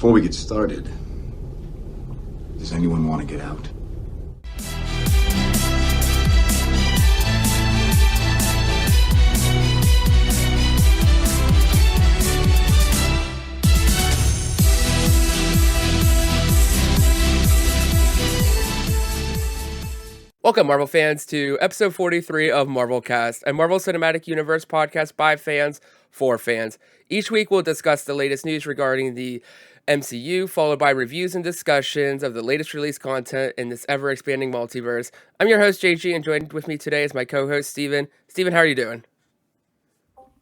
Before we get started, does anyone want to get out? Welcome, Marvel fans, to episode 43 of Marvelcast, a Marvel Cinematic Universe podcast by fans for fans. Each week, we'll discuss the latest news regarding the MCU, followed by reviews and discussions of the latest release content in this ever-expanding multiverse. I'm your host, JG, and joined with me today is my co-host, Steven. Steven, how are you doing?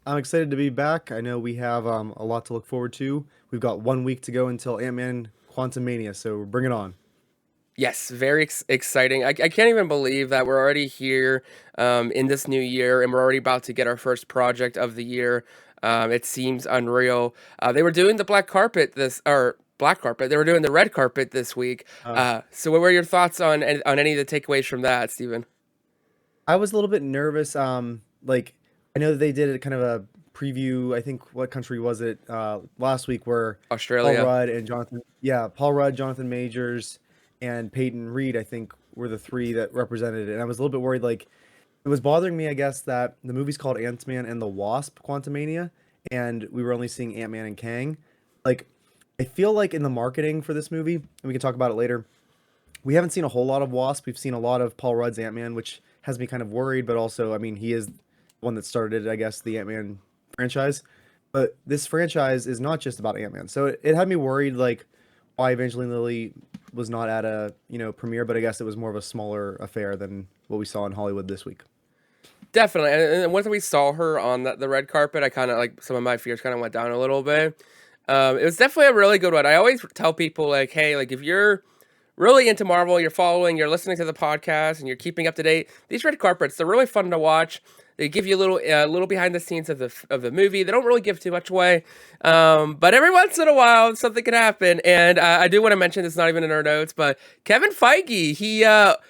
I'm excited to be back. I know we have a lot to look forward to. We've got 1 week to go until Ant-Man Quantumania, so bring it on. Yes, very exciting. I can't even believe that we're already here in this new year, and we're already about to get our first project of the year. It seems unreal. They were doing the black carpet They were doing the red carpet this week. So what were your thoughts on any of the takeaways from that, Steven? I was a little bit nervous. I know that they did a kind of a preview. I think what country was it last week where Australia. Paul Rudd, Jonathan Majors, and Peyton Reed, I think, were the three that represented it. And I was a little bit worried, like, it was bothering me, I guess, that the movie's called Ant-Man and the Wasp Quantumania, and we were only seeing Ant-Man and Kang. Like, I feel like in the marketing for this movie, and we can talk about it later, we haven't seen a whole lot of Wasp. We've seen a lot of Paul Rudd's Ant-Man, which has me kind of worried, but also, I mean, he is the one that started, I guess, the Ant-Man franchise. But this franchise is not just about Ant-Man. So it had me worried, like, why Evangeline Lilly was not at a premiere, but I guess it was more of a smaller affair than what we saw in Hollywood this week. Definitely, and once we saw her on the red carpet, I kind of, like, some of my fears kind of went down a little bit. It was definitely a really good one. I always tell people, like, hey, like, if you're really into Marvel, you're listening to the podcast, and you're keeping up to date, these red carpets, they're really fun to watch. They give you a little behind the scenes of the movie. They don't really give too much away, but every once in a while something can happen. And I do want to mention, it's not even in our notes, but Kevin Feige,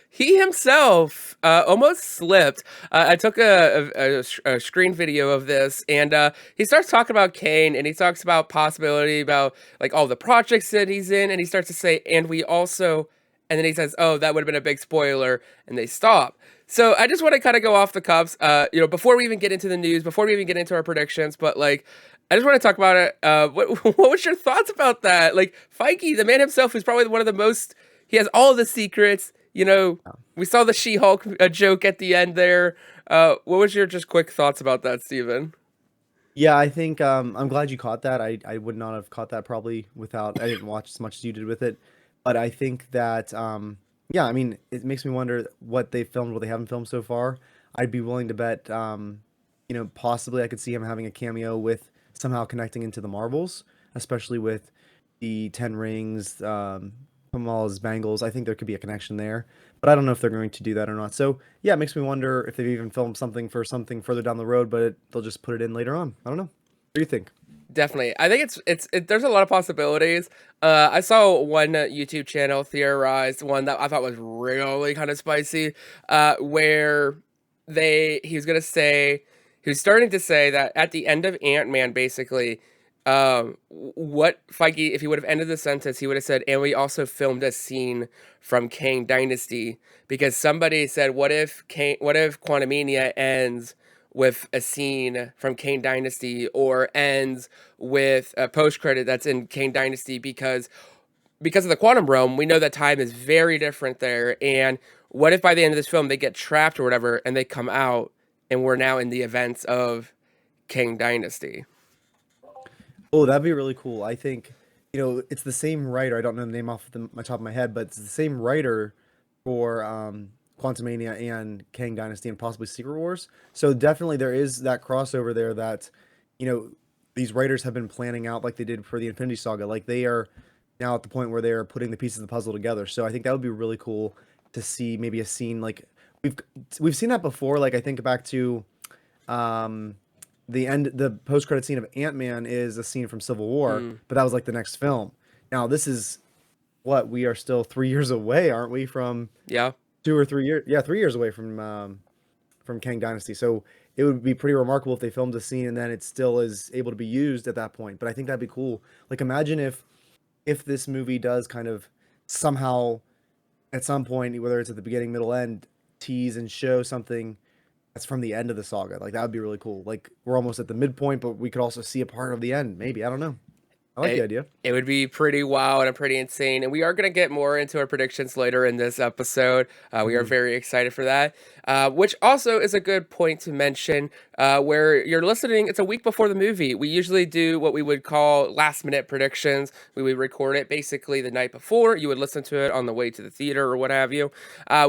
he himself almost slipped. I took a screen video of this, and he starts talking about Kane, and he talks about possibility about, like, all the projects that he's in, and he starts to say, and we also, and then he says, oh, that would have been a big spoiler, and they stop. So I just want to kind of go off the cuffs, before we even get into the news, before we even get into our predictions, but, like, I just want to talk about it. What was your thoughts about that? Like, Feige, the man himself, who's probably one of the most, he has all the secrets, we saw the She-Hulk joke at the end there. What was your just quick thoughts about that, Steven? Yeah, I think I'm glad you caught that. I would not have caught that probably I didn't watch as much as you did with it. But I think that, yeah, I mean, it makes me wonder what they filmed, what they haven't filmed so far. I'd be willing to bet, possibly I could see him having a cameo with somehow connecting into the Marvels, especially with the 10 Rings, Kamala's bangles. I think there could be a connection there, but I don't know if they're going to do that or not. So, yeah, it makes me wonder if they've even filmed something for something further down the road, but they'll just put it in later on. I don't know. What do you think? Definitely. I think there's a lot of possibilities. I saw one YouTube channel theorized one that I thought was really kind of spicy, where he was starting to say that at the end of Ant-Man, basically, what Feige, if he would have ended the sentence, he would have said, and we also filmed a scene from Kang Dynasty, because somebody said, what if Quantumania ends with a scene from Kang Dynasty, or ends with a post-credit that's in Kang Dynasty, because of the quantum realm, we know that time is very different there. And what if by the end of this film they get trapped or whatever, and they come out, and we're now in the events of Kang Dynasty? Oh, that'd be really cool. I think, it's the same writer. I don't know the name off my top of my head, but it's the same writer for Quantumania and Kang Dynasty and possibly Secret Wars. So definitely there is that crossover there that, these writers have been planning out like they did for the Infinity Saga. Like, they are now at the point where they're putting the pieces of the puzzle together. So I think that would be really cool to see maybe a scene like we've seen that before. Like, I think back to the post-credit scene of Ant-Man is a scene from Civil War, but that was like the next film. Now this is we are still 3 years away, aren't we, from 2 or 3 years? Yeah, 3 years away from Kang Dynasty. So it would be pretty remarkable if they filmed a scene and then it still is able to be used at that point. But I think that'd be cool. Like, imagine if if this movie does kind of somehow at some point, whether it's at the beginning, middle, end, tease and show something that's from the end of the saga. Like that would be really cool. Like we're almost at the midpoint, but we could also see a part of the end. Maybe, I don't know. I like the It, idea. it would be pretty wild and pretty insane. And we are going to get more into our predictions later in this episode. We are Mhm. very excited for that. Which also is a good point to mention where you're listening. It's a week before the movie. We usually do what we would call last minute predictions. We would record it basically the night before. You would listen to it on the way to the theater or what have you.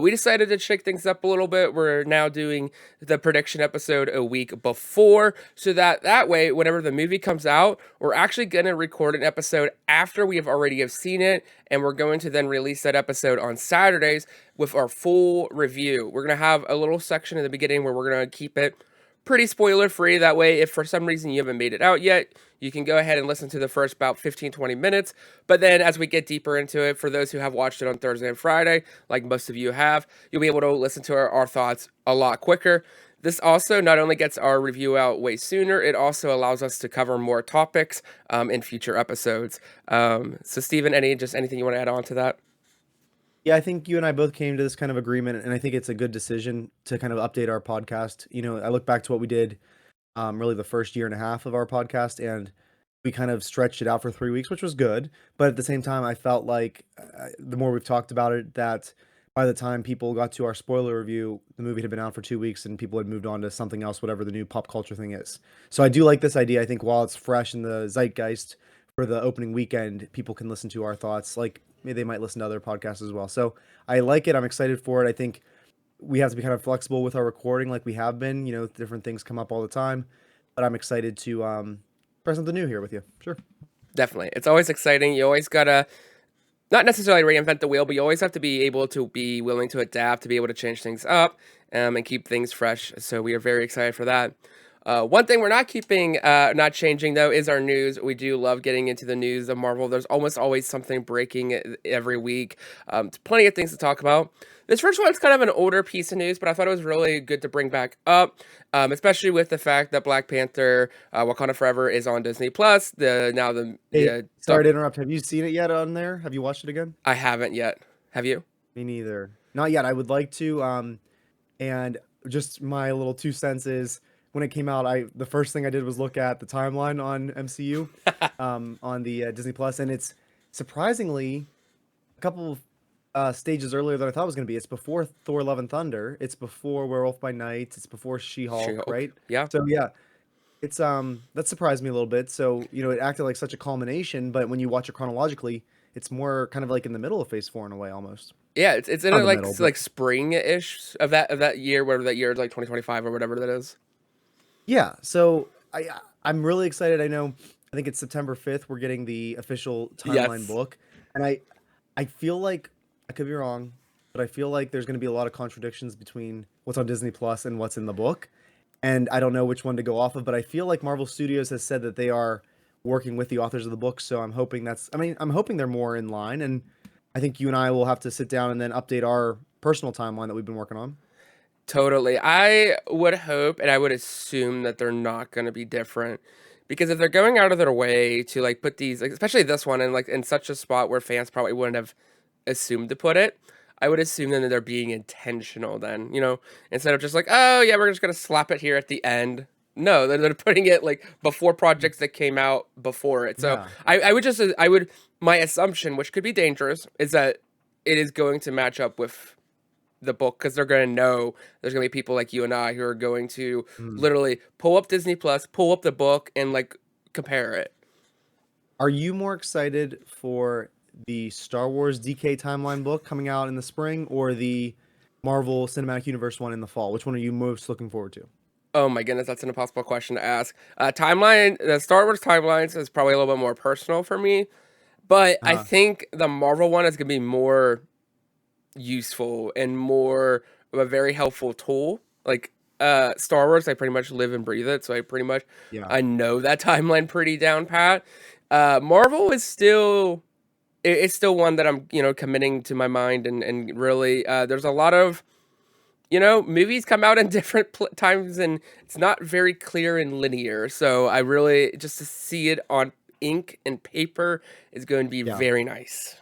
We decided to shake things up a little bit. We're now doing the prediction episode a week before so that way, whenever the movie comes out, we're actually going to record an episode after we have already have seen it, and we're going to then release that episode on Saturdays with our full review. We're going to have a little section in the beginning where we're going to keep it pretty spoiler free. That way, if for some reason you haven't made it out yet, you can go ahead and listen to the first about 15-20 minutes. But then as we get deeper into it, for those who have watched it on Thursday and Friday, like most of you have, you'll be able to listen to our thoughts a lot quicker. This also not only gets our review out way sooner, it also allows us to cover more topics in future episodes. So, Stephen, anything you want to add on to that? Yeah, I think you and I both came to this kind of agreement, and I think it's a good decision to kind of update our podcast. I look back to what we did really the first year and a half of our podcast, and we kind of stretched it out for 3 weeks, which was good. But at the same time, I felt like the more we've talked about it, that by the time people got to our spoiler review, the movie had been out for 2 weeks and people had moved on to something else, whatever the new pop culture thing is. So I do like this idea. I think while it's fresh in the zeitgeist for the opening weekend, people can listen to our thoughts. Like maybe they might listen to other podcasts as well. So I like it. I'm excited for it. I think we have to be kind of flexible with our recording like we have been. Different things come up all the time, but I'm excited to try something new here with you. Sure. Definitely. It's always exciting. You always got to not necessarily reinvent the wheel, but you always have to be able to be willing to adapt, to be able to change things up and keep things fresh. So we are very excited for that. One thing we're not changing though, is our news. We do love getting into the news of Marvel. There's almost always something breaking every week. Plenty of things to talk about. This first one's kind of an older piece of news, but I thought it was really good to bring back up, especially with the fact that Black Panther: Wakanda Forever is on Disney Plus. Hey, sorry to interrupt. Have you seen it yet on there? Have you watched it again? I haven't yet. Have you? Me neither. Not yet. I would like to. And just my little 2 cents is when it came out, the first thing I did was look at the timeline on MCU, on the Disney Plus, and it's surprisingly a couple stages earlier than I thought it was going to be. It's before Thor: Love and Thunder. It's before Werewolf by Night. It's before She-Hulk, She-Hulk. right? Yeah. So yeah, it's that surprised me a little bit. So it acted like such a culmination, but when you watch it chronologically, it's more kind of like in the middle of Phase 4 in a way, almost. Yeah, it's in Not a, the like middle, but like spring-ish of that year, whatever that year is, like 2025 or whatever that is. yeah. So I'm really excited. I think it's September 5th. We're getting the official timeline Yes. book, and I feel like I could be wrong, but I feel like there's going to be a lot of contradictions between what's on Disney Plus and what's in the book, and I don't know which one to go off of. But I feel like Marvel Studios has said that they are working with the authors of the book, so I'm hoping I'm hoping they're more in line, and I think you and I will have to sit down and then update our personal timeline that we've been working on. Totally. I would hope and I would assume that they're not going to be different because if they're going out of their way to like put these, like, especially this one, in like in such a spot where fans probably wouldn't have assumed to put it, I would assume then that they're being intentional then, instead of just like, oh yeah, we're just going to slap it here at the end. No, they're putting it like before projects that came out before it. So Yeah. my assumption, which could be dangerous, is that it is going to match up with the book because they're going to know there's going to be people like you and I who are going to Mm. literally pull up Disney Plus, pull up the book, and like compare it. Are you more excited for the Star Wars DK timeline book coming out in the spring or the Marvel Cinematic Universe one in the fall? Which one are you most looking forward to? Oh my goodness, that's an impossible question to ask. The Star Wars timelines is probably a little bit more personal for me, but I Uh, think the Marvel one is going to be more useful and more of a very helpful tool. Like Star Wars, I pretty much live and breathe it, so yeah. I know that timeline pretty down pat. Marvel is still it's still one that I'm committing to my mind and really there's a lot of movies come out in different times and it's not very clear and linear. So I really just to see it ink and paper is going to be Yeah. very nice.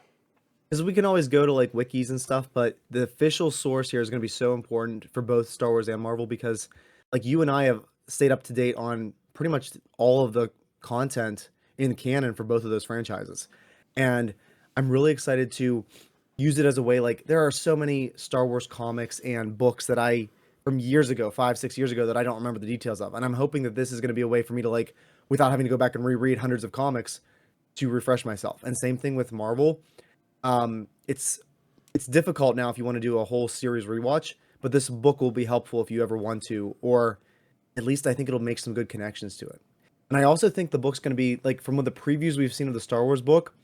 Because we can always go to like wikis and stuff, but the official source here is going to be so important for both Star Wars and Marvel because, like, you and I have stayed up to date on pretty much all of the content in canon for both of those franchises. And I'm really excited to use it as a way. Like, there are so many Star Wars comics and books that I, from years ago, 5, 6 years ago, that I don't remember the details of. And I'm hoping that this is going to be a way for me to, like, without having to go back and reread hundreds of comics, to refresh myself. And same thing with Marvel. It's difficult now if you want to do a whole series rewatch, but this book will be helpful if you ever want to, or at least I think it'll make some good connections to it. And I also think the book's going to be like, from the previews we've seen of the Star Wars book,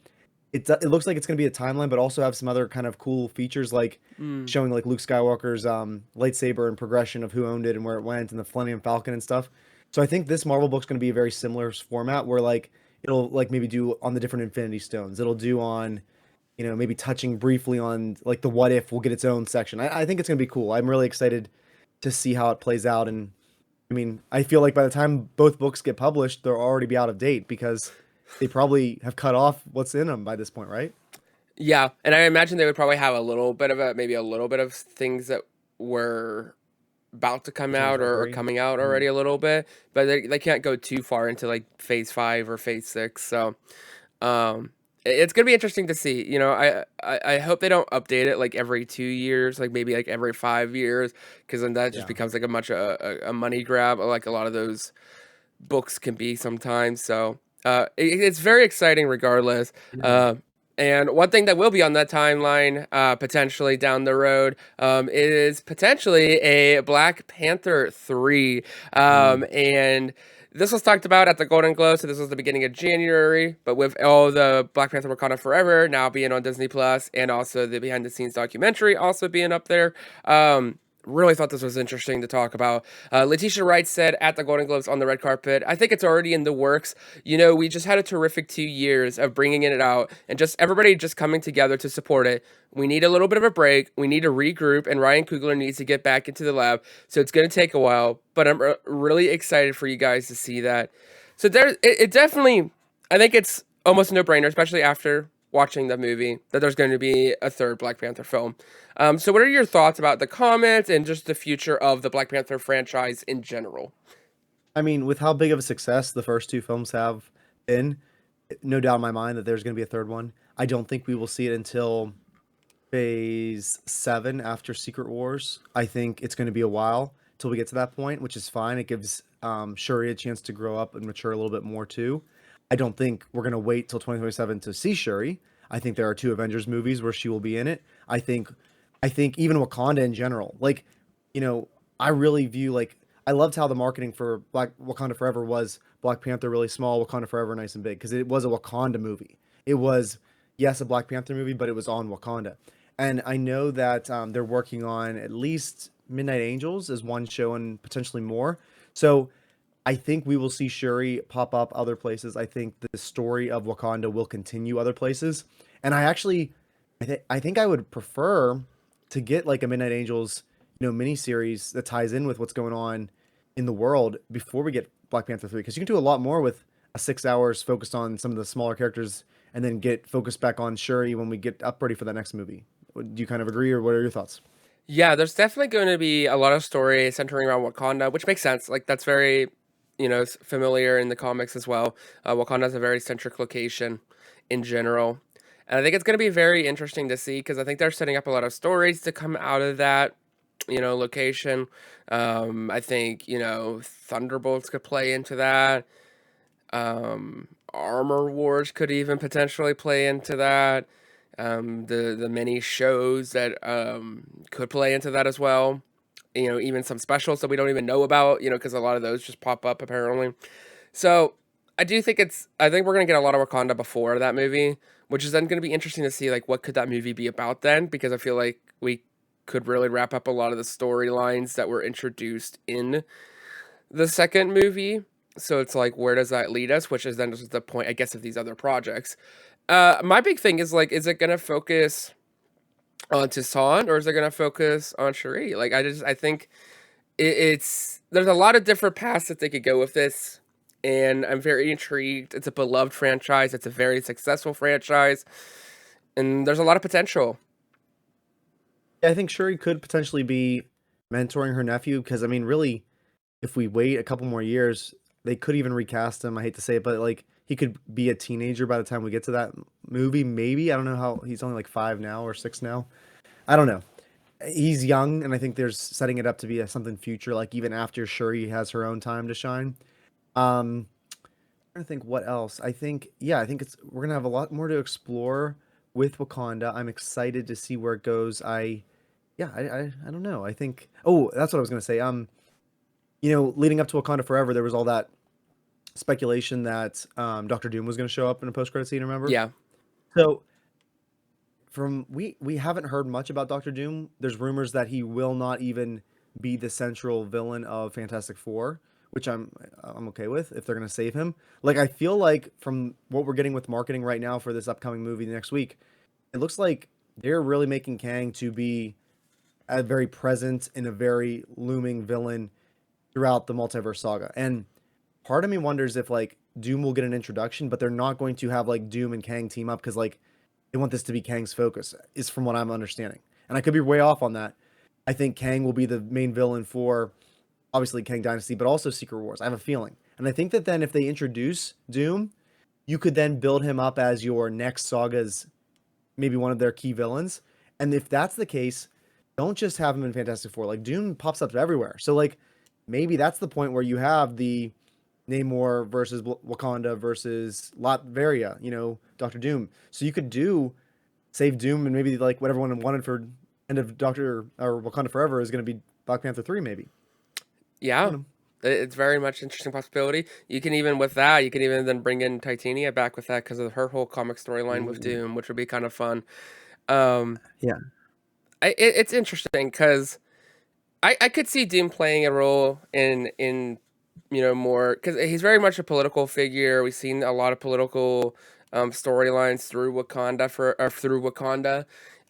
it looks like it's going to be a timeline, but also have some other kind of cool features, like showing like Luke Skywalker's lightsaber and progression of who owned it and where it went, and the Millennium Falcon and stuff. So I think this Marvel book's going to be a very similar format, where like it'll like maybe do on the different Infinity Stones. It'll do on, maybe touching briefly on like the what if will get its own section. I think it's going to be cool. I'm really excited to see how it plays out. And I mean, I feel like by the time both books get published, they'll already be out of date because they probably have cut off what's in them by this point, right? Yeah, and I imagine they would probably have a little bit of things that were about to come out or coming out already a little bit, but they can't go too far into like phase 5 or phase 6. So it's gonna be interesting to see. I hope they don't update it like every 2 years, like maybe like every 5 years, because then that just becomes like a money grab, like a lot of those books can be sometimes. So it's very exciting regardless. And one thing that will be on that timeline, potentially down the road, is potentially a Black Panther 3. And this was talked about at the Golden Globes, so this was the beginning of January. But with all the Black Panther Wakanda Forever now being on Disney Plus, and also the behind the scenes documentary also being up there, really thought this was interesting to talk about. Letitia Wright said at the Golden Globes on the red carpet, "I think it's already in the works. We just had a terrific 2 years of bringing it out and just everybody just coming together to support it. We need a little bit of a break. We need to regroup, and Ryan Coogler needs to get back into the lab. So it's going to take a while, but I'm really excited for you guys to see that." So it definitely, I think it's almost a no-brainer, especially after watching the movie, that there's going to be a third Black Panther film. So what are your thoughts about the comments and just the future of the Black Panther franchise in general? I mean, with how big of a success the first two films have been, no doubt in my mind that there's going to be a third one. I don't think we will see it until phase 7 after Secret Wars. I think it's going to be a while till we get to that point, which is fine. It gives Shuri a chance to grow up and mature a little bit more too. I don't think we're going to wait till 2027 to see Shuri. I think there are 2 Avengers movies where she will be in it. I think even Wakanda in general, like, I really view, like, I loved how the marketing for Black Wakanda Forever was Black Panther really small, Wakanda Forever nice and big, because it was a Wakanda movie. It was, yes, a Black Panther movie, but it was on Wakanda. And I know that they're working on at least Midnight Angels as one show and potentially more. So I think we will see Shuri pop up other places. I think the story of Wakanda will continue other places. And I think I would prefer to get like a Midnight Angels, miniseries that ties in with what's going on in the world before we get Black Panther 3. Because you can do a lot more with a 6 hours focused on some of the smaller characters and then get focused back on Shuri when we get up ready for that next movie. Do you kind of agree, or what are your thoughts? Yeah, there's definitely going to be a lot of story centering around Wakanda, which makes sense. Like, that's very, familiar in the comics as well. Wakanda is a very centric location in general. And I think it's going to be very interesting to see, because I think they're setting up a lot of stories to come out of that, location. I think, Thunderbolts could play into that. Armor Wars could even potentially play into that. The mini shows that could play into that as well. Even some specials that we don't even know about, because a lot of those just pop up apparently. So I think we're going to get a lot of Wakanda before that movie, which is then going to be interesting to see, like, what could that movie be about then, because I feel like we could really wrap up a lot of the storylines that were introduced in the second movie. So it's like, where does that lead us? Which is then just the point, I guess, of these other projects. My big thing is, like, is it going to focus on Toussaint, or is it going to focus on Shuri? Like, I think there's a lot of different paths that they could go with this. and I'm very intrigued. It's a beloved franchise. It's a very successful franchise, and there's a lot of potential. I think Shuri could potentially be mentoring her nephew because I mean, really, if we wait a couple more years, they could even recast him. I hate to say it, but like he could be a teenager by the time we get to that movie. Maybe I don't know how he's only like 5 now or 6 now. I don't know. He's young, and I think there's setting it up to be something future. Like even after Shuri has her own time to shine. Um, trying to think what else. I think yeah, I think it's we're gonna have a lot more to explore with Wakanda. I'm excited to see where it goes. I don't know. I think oh, that's what I was gonna say. Leading up to Wakanda Forever, there was all that speculation that Doctor Doom was gonna show up in a post credit scene, remember? Yeah, So from we haven't heard much about Doctor Doom. There's rumors that he will not even be the central villain of Fantastic Four, which I'm okay with if they're gonna save him. Like I feel like from what we're getting with marketing right now for this upcoming movie next week, it looks like they're really making Kang to be a very present and a very looming villain throughout the multiverse saga. And part of me wonders if like Doom will get an introduction, but they're not going to have like Doom and Kang team up because like they want this to be Kang's focus, is from what I'm understanding. And I could be way off on that. I think Kang will be the main villain for obviously Kang Dynasty, but also Secret Wars. I have a feeling. And I think that then if they introduce Doom, you could then build him up as your next saga's maybe one of their key villains. And if that's the case, don't just have him in Fantastic Four. Like Doom pops up everywhere. So like maybe that's the point where you have the Namor versus Wakanda versus Latveria, Doctor Doom. So you could do save Doom and maybe like what everyone wanted for end of Doctor or Wakanda Forever is going to be Black Panther 3 maybe. I yeah. don't know. It's very much interesting possibility. You can even with that, you can even then bring in Titania back with that because of her whole comic storyline with Ooh. Doom, which would be kind of fun. Um, Yeah. it's interesting because I could see Doom playing a role in more because he's very much a political figure. We've seen a lot of political storylines through Wakanda,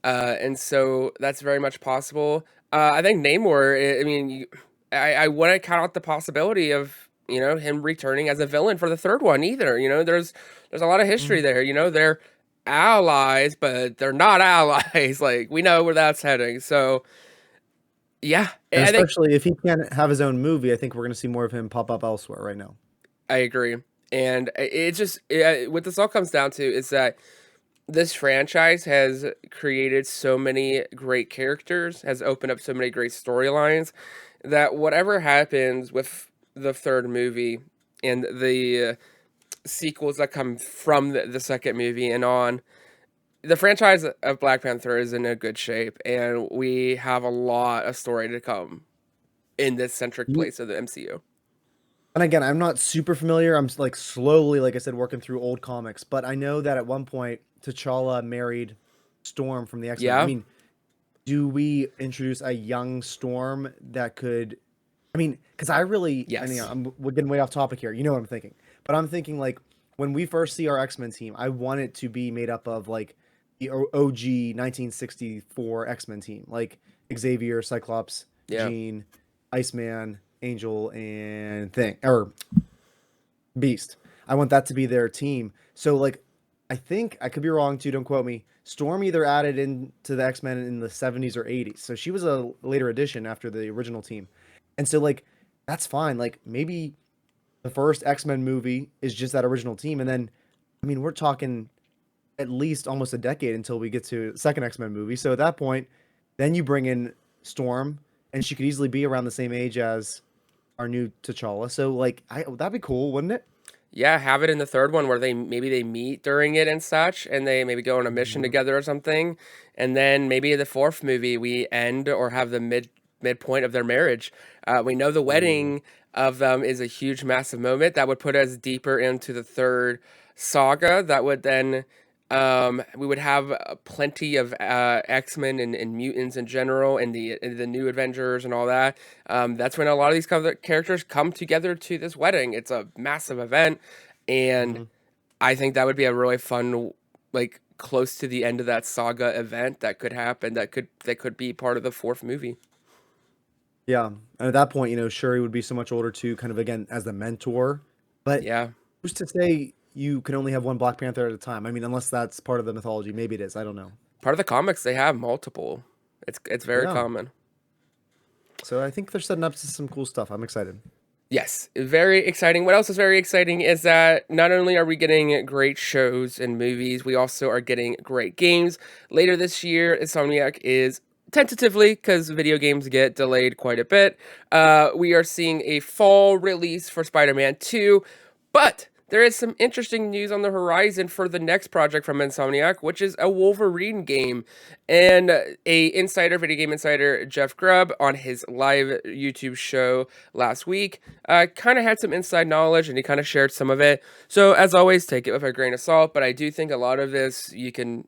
and so that's very much possible. I think Namor. I mean, I wouldn't count out the possibility of him returning as a villain for the third one either. There's a lot of history Mm. there. They're allies, but they're not allies. Like we know where that's heading. So yeah, And I think especially if he can't have his own movie, I think we're going to see more of him pop up elsewhere right now. I agree. And what this all comes down to is that this franchise has created so many great characters, has opened up so many great storylines that whatever happens with the third movie and the sequels that come from the second movie and on, the franchise of Black Panther is in a good shape, and we have a lot of story to come in this centric You, place of the MCU. and again, I'm not super familiar. I'm like slowly, like I said, working through old comics, but I know that at one point T'Challa married Storm from the X-Men. I Yeah. mean, do we introduce a young Storm that could I mean, because I mean, Yes. we're getting way off topic here. You know what I'm thinking. But I'm thinking like when we first see our X-Men team, I want it to be made up of like the OG 1964 X-Men team, like Xavier, Cyclops, Yeah. Jean, Iceman, Angel, and Thing or Beast. I want that to be their team. So like I think I could be wrong too, don't quote me. Storm either added into the X-Men in the 70s or 80s. So she was a later addition after the original team. And so like that's fine. Like maybe the first X-Men movie is just that original team and then I mean we're talking at least almost a decade until we get to the second X-Men movie. So at that point, then you bring in Storm and she could easily be around the same age as our new T'Challa. So like that'd be cool, wouldn't it? Yeah, have it in the third one where they meet during it and such, and they maybe go on a mission Mhm. together or something, and then maybe the fourth movie we end or have the midpoint of their marriage. We know the Ooh. wedding of them is a huge, massive moment that would put us deeper into the third saga. That would then we would have plenty of X-Men and mutants in general, and the new Avengers and all that. That's when a lot of these characters come together to this wedding. It's a massive event, and Mhm. I think that would be a really fun, like close to the end of that saga event that could happen. That could be part of the fourth movie. Yeah. And at that point, Shuri would be so much older too, kind of again as the mentor But Yeah. who's to say you can only have one Black Panther at a time? I mean, unless that's part of the mythology. Maybe it is. I don't know. Part of the comics, they have multiple. It's very Yeah. common. So I think they're setting up to some cool stuff. I'm excited. Yes, very exciting. What else is very exciting is that not only are we getting great shows and movies, we also are getting great games. Later this year, Insomniac is tentatively, because video games get delayed quite a bit, we are seeing a fall release for Spider-Man 2, but there is some interesting news on the horizon for the next project from Insomniac, which is a Wolverine game. And video game insider, Jeff Grubb, on his live YouTube show last week, kind of had some inside knowledge, and he kind of shared some of it. So as always, take it with a grain of salt, but I do think a lot of this you can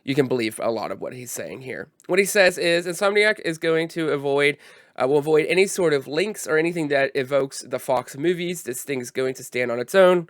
believe a lot of what he's saying here. What he says is Insomniac is going to will avoid any sort of links or anything that evokes the Fox movies. This thing's going to stand on its own.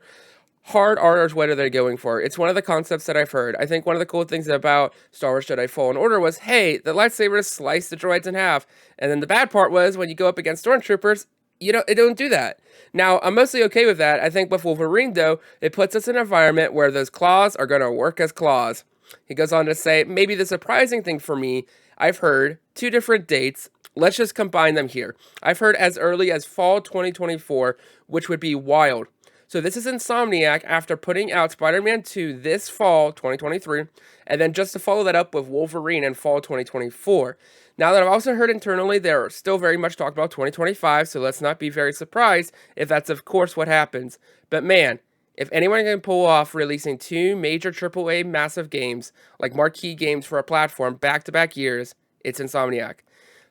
Hard R is what are they going for? It's one of the concepts that I've heard. I think one of the cool things about Star Wars Jedi Fallen Order was, hey, the lightsabers slice the droids in half. And then the bad part was when you go up against stormtroopers, it don't do that. Now, I'm mostly okay with that. I think with Wolverine, though, it puts us in an environment where those claws are going to work as claws. He goes on to say, maybe the surprising thing for me, I've heard 2 different dates. Let's just combine them here. I've heard as early as fall 2024, which would be wild. So this is Insomniac after putting out Spider-Man 2 this fall 2023, and then just to follow that up with Wolverine in fall 2024. Now that I've also heard internally, they're still very much talking about 2025, so let's not be very surprised if that's of course what happens. But man, if anyone can pull off releasing 2 major AAA massive games, like marquee games for a platform back-to-back years, it's Insomniac.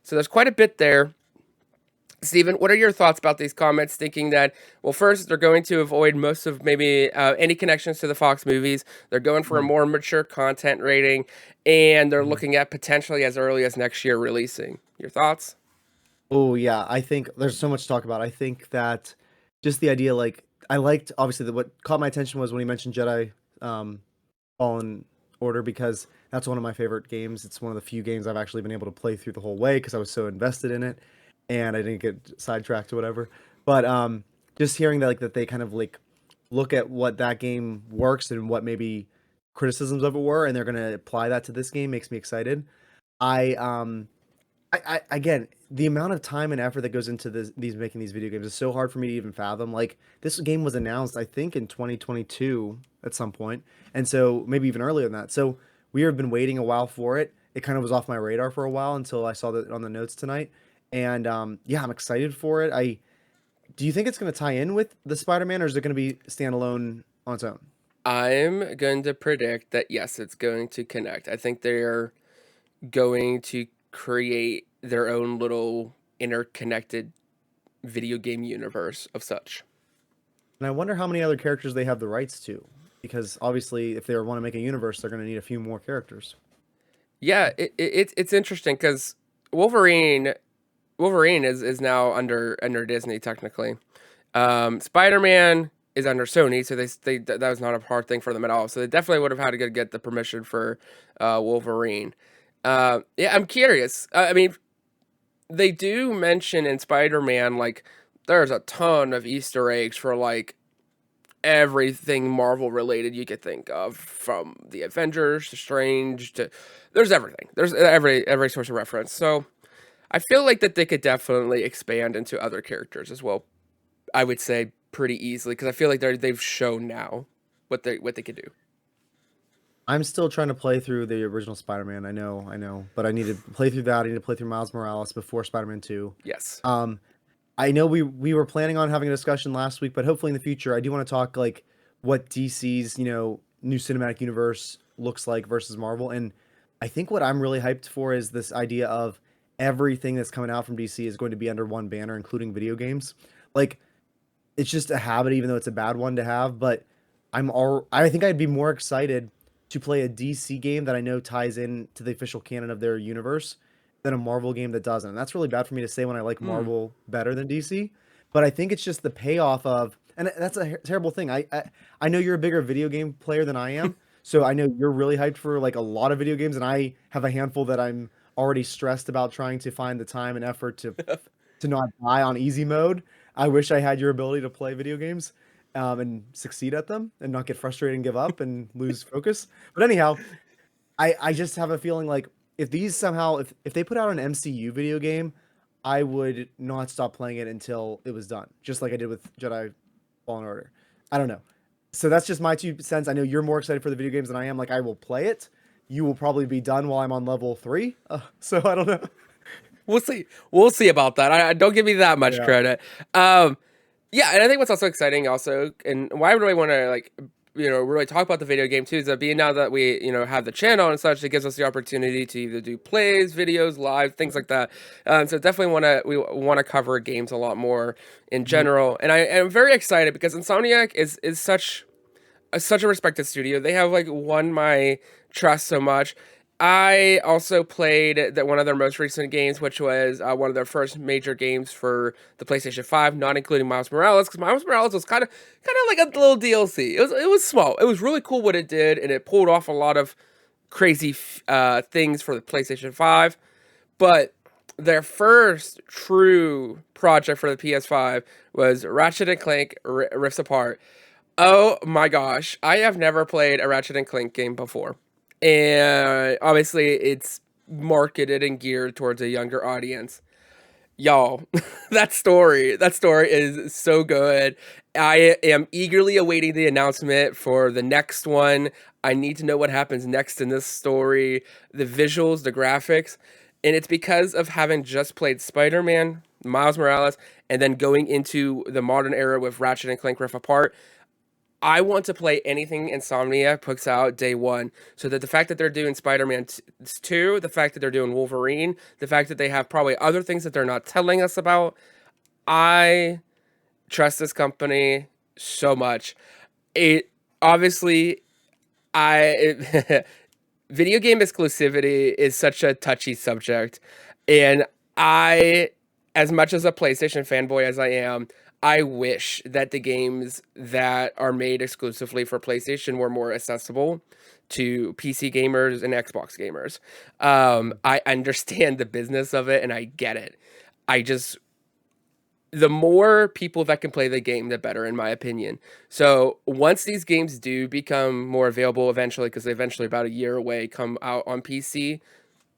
So there's quite a bit there. Steven, what are your thoughts about these comments, thinking that, well, first, they're going to avoid most of maybe any connections to the Fox movies, they're going for a more mature content rating, and they're looking at potentially as early as next year releasing. Your thoughts? Oh yeah, I think there's so much to talk about. I think that just the idea, like I liked obviously what caught my attention was when he mentioned Jedi Fallen Order, because that's one of my favorite games. It's one of the few games I've actually been able to play through the whole way because I was so invested in it, and I didn't get sidetracked or whatever. But just hearing that that they kind of look at what that game works and what maybe criticisms of it were, and they're going to apply that to this game makes me excited. I again, the amount of time and effort that goes into these making these video games is so hard for me to even fathom. Like this game was announced, I think, in 2022 at some point, and so maybe even earlier than that. So we have been waiting a while for it. It kind of was off my radar for a while until I saw that on the notes tonight, and yeah, I'm excited for it. Do you think it's going to tie in with the Spider-Man, or is it going to be standalone on its own? I'm going to predict that yes, it's going to connect. I think they're going to create their own little interconnected video game universe of such. And I wonder how many other characters they have the rights to, because obviously, if they want to make a universe, they're going to need a few more characters. Yeah, it's interesting because Wolverine is now under Disney technically. Spider-Man is under Sony, so that was not a hard thing for them at all. So they definitely would have had to get the permission for Wolverine. Yeah, I'm curious. I mean, they do mention in Spider-Man there's a ton of Easter eggs for everything Marvel related you could think of, from the Avengers to Strange to there's everything. There's every source of reference. So I feel like that they could definitely expand into other characters as well. I would say pretty easily, because I feel like they've shown now what they could do. I'm still trying to play through the original Spider-Man. I know, but I need to play through that. I need to play through Miles Morales before Spider-Man 2. Yes. I know we were planning on having a discussion last week, but hopefully in the future, I do want to talk what DC's new cinematic universe looks like versus Marvel. And I think what I'm really hyped for is this idea of everything that's coming out from DC is going to be under one banner, including video games. It's just a habit, even though it's a bad one to have. But I think I'd be more excited to play a DC game that I know ties in to the official canon of their universe than a Marvel game that doesn't. And that's really bad for me to say when I like Marvel better than DC. But I think it's just the payoff of, and that's a terrible thing. I know you're a bigger video game player than I am, so I know you're really hyped for a lot of video games, and I have a handful that I'm already stressed about trying to find the time and effort to not die on easy mode. I wish I had your ability to play video games and succeed at them and not get frustrated and give up and lose focus. But anyhow, I just have a feeling like if these somehow if they put out an MCU video game, I would not stop playing it until it was done, just like I did with Jedi Fallen Order. I don't know. So that's just my 2 cents. I know you're more excited for the video games than I am. Like I will play it. You will probably be done while I'm on level 3. So I don't know. We'll see. We'll see about that. I don't give me that much Yeah. credit. Yeah, and I think what's also exciting also, and why I really want to like, really talk about the video game too, is that being now that we, have the channel and such, it gives us the opportunity to either do plays, videos, live, things like that. So definitely we want to cover games a lot more in general, and I am very excited because Insomniac is such a respected studio. They have like won my trust so much. I also played one of their most recent games, which was one of their first major games for the PlayStation 5, not including Miles Morales, because Miles Morales was kind of like a little DLC. It was small. It was really cool what it did, and it pulled off a lot of crazy things for the PlayStation 5. But their first true project for the PS5 was Ratchet and Clank Rifts Apart. Oh my gosh, I have never played a Ratchet and Clank game before. And obviously it's marketed and geared towards a younger audience. Y'all, that story is so good. I am eagerly awaiting the announcement for the next one. I need to know what happens next in this story, the visuals, the graphics. And it's because of having just played Spider-Man, Miles Morales, and then going into the modern era with Ratchet and Clank Rift Apart. I want to play anything Insomnia puts out day one. So that the fact that they're doing Spider-Man 2, the fact that they're doing Wolverine, the fact that they have probably other things that they're not telling us about, I trust this company so much. It obviously, video game exclusivity is such a touchy subject, and as much as a PlayStation fanboy as I am, I wish that the games that are made exclusively for PlayStation were more accessible to PC gamers and Xbox gamers. I understand the business of it and I get it. The more people that can play the game, the better, in my opinion. So once these games do become more available eventually, because they eventually about a year away come out on PC,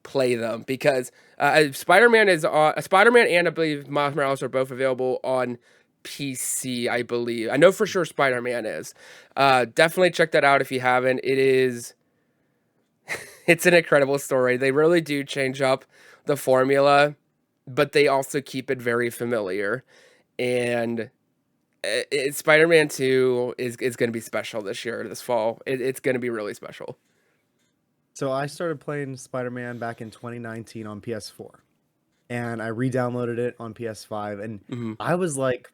play them, because Spider-Man and I believe Miles Morales are both available on PC, I believe. I know for sure Spider-Man is. Definitely check that out if you haven't. It's an incredible story. They really do change up the formula, but they also keep it very familiar. And Spider-Man 2 is going to be special this year, this fall. It's going to be really special. So I started playing Spider-Man back in 2019 on PS4, and I re-downloaded it on PS5, and I was like,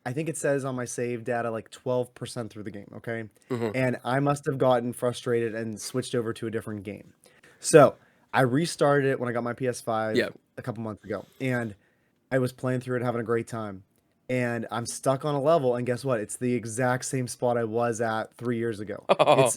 I think it says on my save data like 12% through the game, okay? And I must have gotten frustrated and switched over to a different game. So I restarted it when I got my PS5 a couple months ago, and I was playing through it, having a great time. And I'm stuck on a level, and guess what? It's the exact same spot I was at 3 years ago. Oh.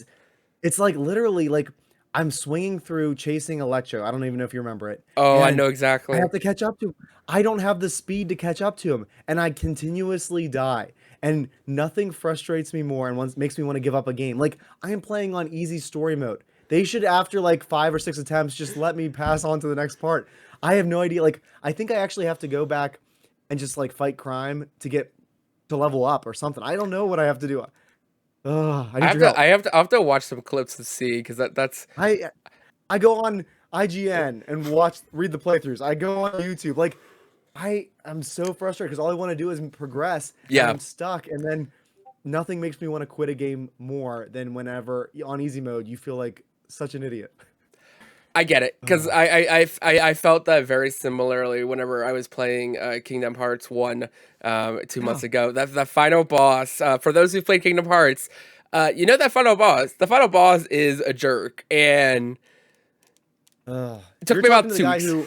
It's like literally like I'm swinging through chasing Electro. I don't even know if you remember it. Oh, I And know exactly. I have to catch up to him. I don't have the speed to catch up to him, and I continuously die. And nothing frustrates me more and makes me want to give up a game. Like I am playing on easy story mode. They should, after like 5 or 6 attempts, just let me pass on to the next part. I have no idea. Like I think I actually have to go back and just like fight crime to get to level up or something. I don't know what I have to do. I need your help. I have to watch some clips to see, because that's I go on IGN and read the playthroughs. I go on YouTube. Like I'm so frustrated because all I want to do is progress. Yeah. And I'm stuck, and then nothing makes me want to quit a game more than whenever on easy mode you feel like such an idiot. I get it, because I felt that very similarly whenever I was playing Kingdom Hearts 1 2 months ago. The final boss, for those who played Kingdom Hearts, that final boss. The final boss is a jerk, and it took me about 2 weeks. You're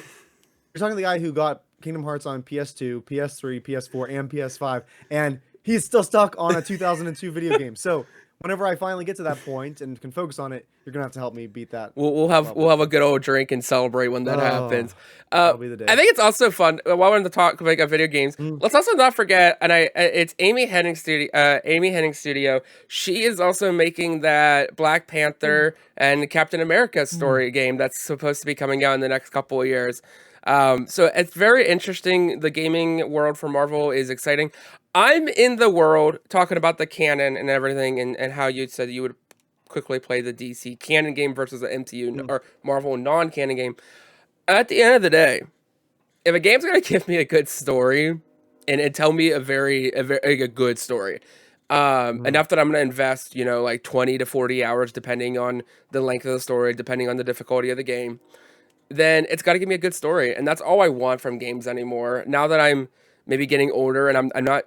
talking to the guy who got Kingdom Hearts on PS2, PS3, PS4, and PS5, and he's still stuck on a 2002 video game. So whenever I finally get to that point and can focus on it, you're gonna have to help me beat that We'll have level. a good old drink and celebrate when that Oh, happens. that'll be the I day. think it's also fun while we're on the talk like of video games. Mm, Let's also not forget, and it's Amy Hennig studio. Amy Hennig Studio. She is also making that Black mm, Panther and Captain America mm. story game that's supposed to be coming out in the next couple of years. So it's very interesting. The gaming world for Marvel is exciting. I'm in the world talking about the canon and everything, and how you said you would quickly play the DC canon game versus the MCU Mm. or Marvel non-canon game. At the end of the day, if a game's gonna give me a good story and tell me a good story, Mm. enough that I'm gonna invest, like 20 to 40 hours, depending on the length of the story, depending on the difficulty of the game, then it's got to give me a good story, and that's all I want from games anymore. Now that I'm maybe getting older and I'm not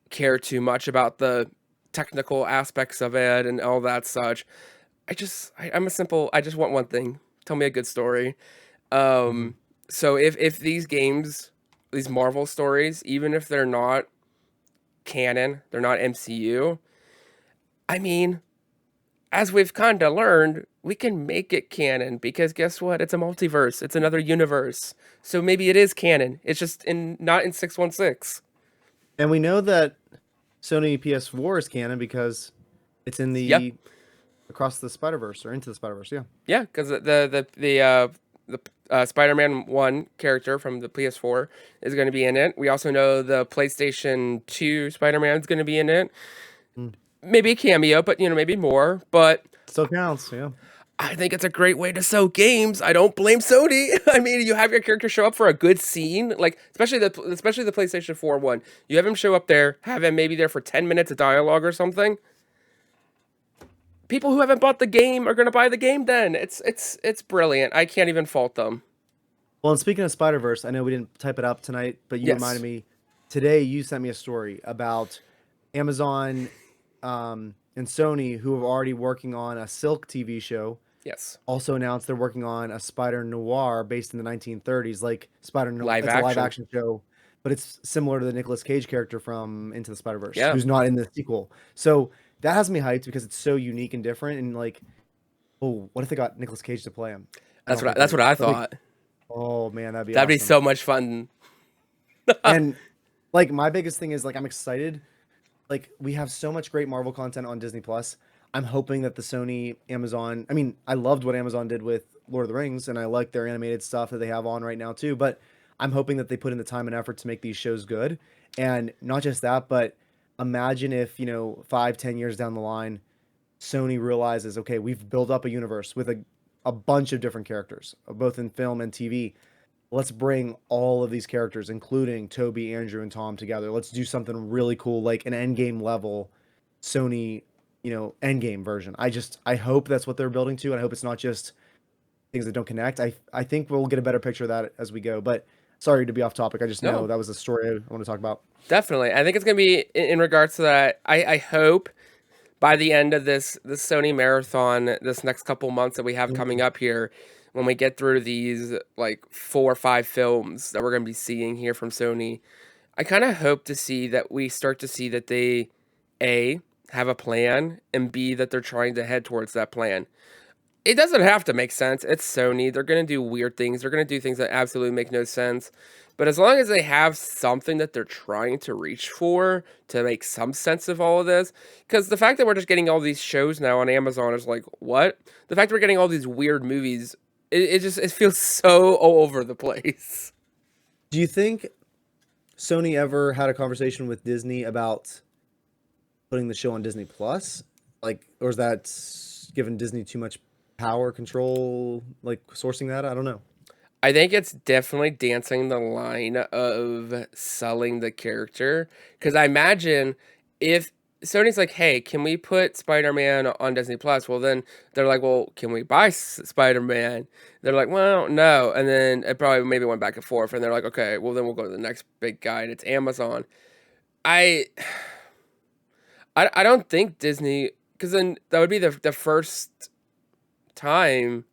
care too much about the technical aspects of it and all that such. I just want one thing. Tell me a good story. Mhm. Um, so if these games, these Marvel stories, even if they're not canon, they're not MCU. I mean, as we've kind of learned, we can make it canon because guess what? It's a multiverse. It's another universe. So maybe it is canon. It's just not in 616. And we know that Sony PS4 is canon because it's in Yeah, the Across the Spider-Verse or Into the Spider-Verse. Yeah. yeah, because the Spider-Man 1 character from the PS4 is going to be in it. We also know the PlayStation 2 Spider-Man is going to be in it. Mm. Maybe a cameo, but maybe more. But Still counts. Yeah. I think it's a great way to sell games. I don't blame Sony. I mean, you have your character show up for a good scene, like especially the PlayStation 4 one. You have him show up there, have him maybe there for 10 minutes of dialogue or something. People who haven't bought the game are going to buy the game then. It's brilliant. I can't even fault them. Well, and speaking of Spider-Verse, I know we didn't type it up tonight, but you reminded Yes. me today. You sent me a story about Amazon and Sony, who are already working on a Silk TV show. Yes. Also announced they're working on a Spider Noir based in the 1930s, like Spider Noir. Live It's a live action. action show, but it's similar to the Nicolas Cage character from Into the Spider-Verse, Yeah. who's not in the sequel. So that has me hyped because it's so unique and different. And like, oh, what if they got Nicolas Cage to play him? I don't think they That's what would. I But like, thought. oh man, that'd be That'd be awesome. so much fun. And like my biggest thing is like I'm excited. Like we have so much great Marvel content on Disney Plus. I'm hoping that the Sony Amazon, I mean, I loved what Amazon did with Lord of the Rings and I like their animated stuff that they have on right now too, but I'm hoping that they put in the time and effort to make these shows good. And not just that, but imagine if, 5, 10 years down the line, Sony realizes, okay, we've built up a universe with a bunch of different characters, both in film and TV. Let's bring all of these characters, including Toby, Andrew, and Tom together. Let's do something really cool, like an endgame level Sony, endgame version. I hope that's what they're building to, and I hope it's not just things that don't connect. I think we'll get a better picture of that as we go. But sorry to be off topic. I just know No, that was a story I want to talk about. definitely. I think it's gonna be in regards to that. I hope by the end of this Sony marathon, this next couple months that we have coming Mm, up here, when we get through these like 4 or 5 films that we're gonna be seeing here from Sony, I kind of hope to see that we start to see that they A have a plan and B that they're trying to head towards that plan. It doesn't have to make sense. It's Sony. They're going to do weird things. They're going to do things that absolutely make no sense. But as long as they have something that they're trying to reach for to make some sense of all of this, because the fact that we're just getting all these shows now on Amazon is like, what? The fact that we're getting all these weird movies, it feels so all over the place. Do you think Sony ever had a conversation with Disney about putting the show on Disney Plus? Like, or is that giving Disney too much power, control, like sourcing that? I don't know. I think it's definitely dancing the line of selling the character. Because I imagine if Sony's like, hey, can we put Spider Man on Disney Plus? Well, then they're like, well, can we buy Spider Man? They're like, well, no. And then it probably maybe went back and forth. And they're like, okay, well, then we'll go to the next big guy, and it's Amazon. I, I don't think Disney, because then that would be the first time.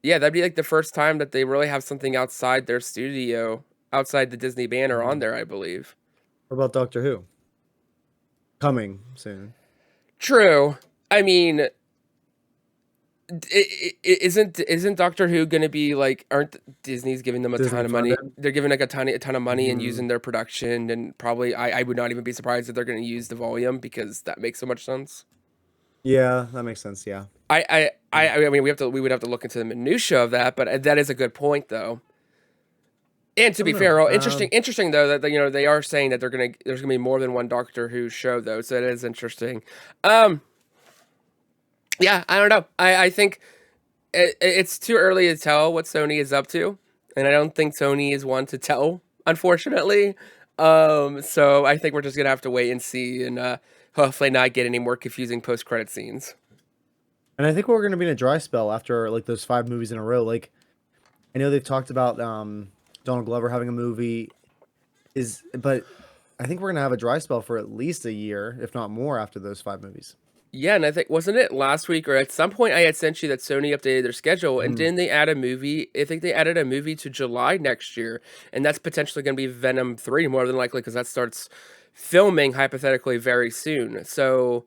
Yeah, that'd be like the first time that they really have something outside their studio, outside the Disney banner on Mhm. there, I believe. What about Doctor Who? Coming soon. True. I mean, isn't Doctor Who going to be like? Aren't Disney's giving them a Disney ton of money? funded. They're giving like a ton of money and Mhm. using their production, and probably I would not even be surprised if they're going to use the volume because that makes so much sense. Yeah, that makes sense. Yeah. I mean, we would have to look into the minutia of that, but that is a good point though. And to I be don't know. fair, interesting though that they are saying that there's gonna be more than one Doctor Who show though, so it is interesting. Um, yeah, I don't know. I think it's too early to tell what Sony is up to, and I don't think Sony is one to tell, unfortunately. So I think we're just gonna have to wait and see, and hopefully not get any more confusing post-credit scenes. And I think we're going to be in a dry spell after like those 5 movies in a row. Like I know they've talked about Donald Glover having a movie but I think we're going to have a dry spell for at least a year, if not more, after those 5 movies. Yeah, and I think wasn't it last week or at some point I had sent you that Sony updated their schedule and Mhm. didn't they add a movie? I think they added a movie to July next year, and that's potentially going to be Venom 3 more than likely because that starts filming hypothetically very soon. So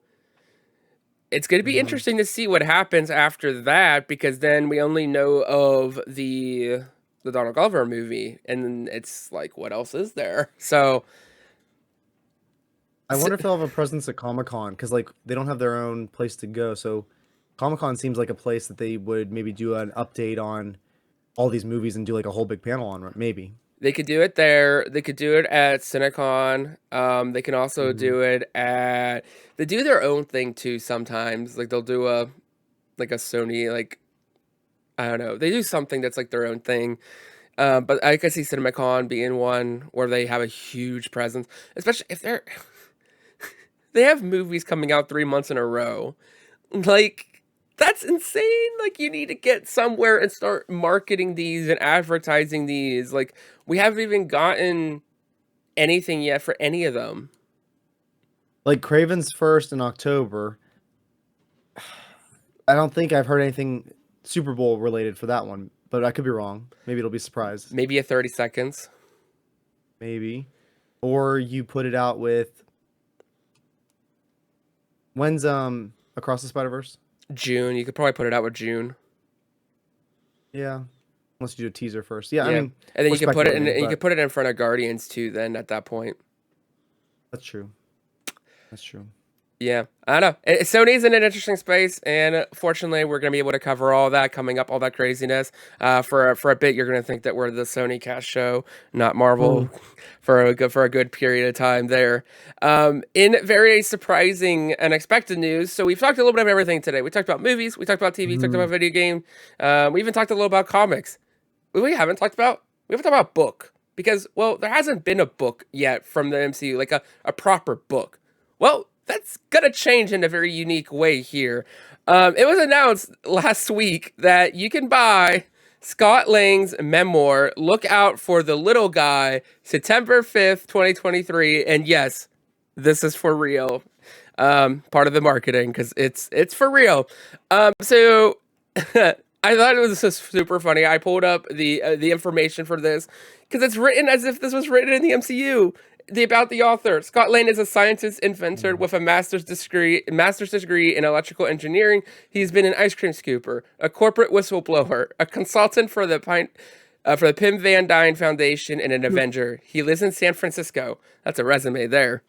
it's going to be Mhm. interesting to see what happens after that because then we only know of the Donald Glover movie, and it's like what else is there? So I wonder if they'll have a presence at Comic-Con because like they don't have their own place to go. So Comic-Con seems like a place that they would maybe do an update on all these movies and do like a whole big panel on it, maybe. they could do it there. They could do it at Cinecon. They can also Mhm. do it at. They do their own thing too sometimes. Like they'll do a Sony I don't know. They do something that's like their own thing. But I can see CinemaCon being one where they have a huge presence, especially if they have movies coming out 3 months in a row. Like that's insane. Like you need to get somewhere and start marketing these and advertising these. Like we haven't even gotten anything yet for any of them. Like Craven's first in October. I don't think I've heard anything Super Bowl related for that one, but I could be wrong. Maybe it'll be a surprise. Maybe a 30 seconds. Maybe. Or you put it out with when's Across the Spider-Verse? June. You could probably put it out with June. Yeah. Unless you do a teaser first. Yeah, I Yeah. mean, And then we're you can put it in speculating, and you can but put it in front of Guardians too then at that point. that's true. That's true. Yeah, I don't know. Sony's in an interesting space, and fortunately, we're going to be able to cover all that coming up, all that craziness. For a bit, you're going to think that we're the Sony Cast show, not Marvel, for a good period of time there. In very surprising, unexpected news, so we've talked a little bit of everything today. We talked about movies, we talked about TV, talked about Mhm. video game. We even talked a little about comics. We haven't talked about book because well, there hasn't been a book yet from the MCU, like a proper book. Well, that's gonna change in a very unique way here. It was announced last week that you can buy Scott Lang's memoir, Look Out for the Little Guy, September 5th, 2023. And yes, this is for real. Part of the marketing because it's for real. So I thought it was just super funny. I pulled up the information for this because it's written as if this was written in the MCU. About the author, Scott Lang is a scientist inventor with a master's degree in electrical engineering. He's been an ice cream scooper, a corporate whistleblower, a consultant for the Pim Van Dyne Foundation, and an Avenger. He lives in San Francisco. That's a resume there.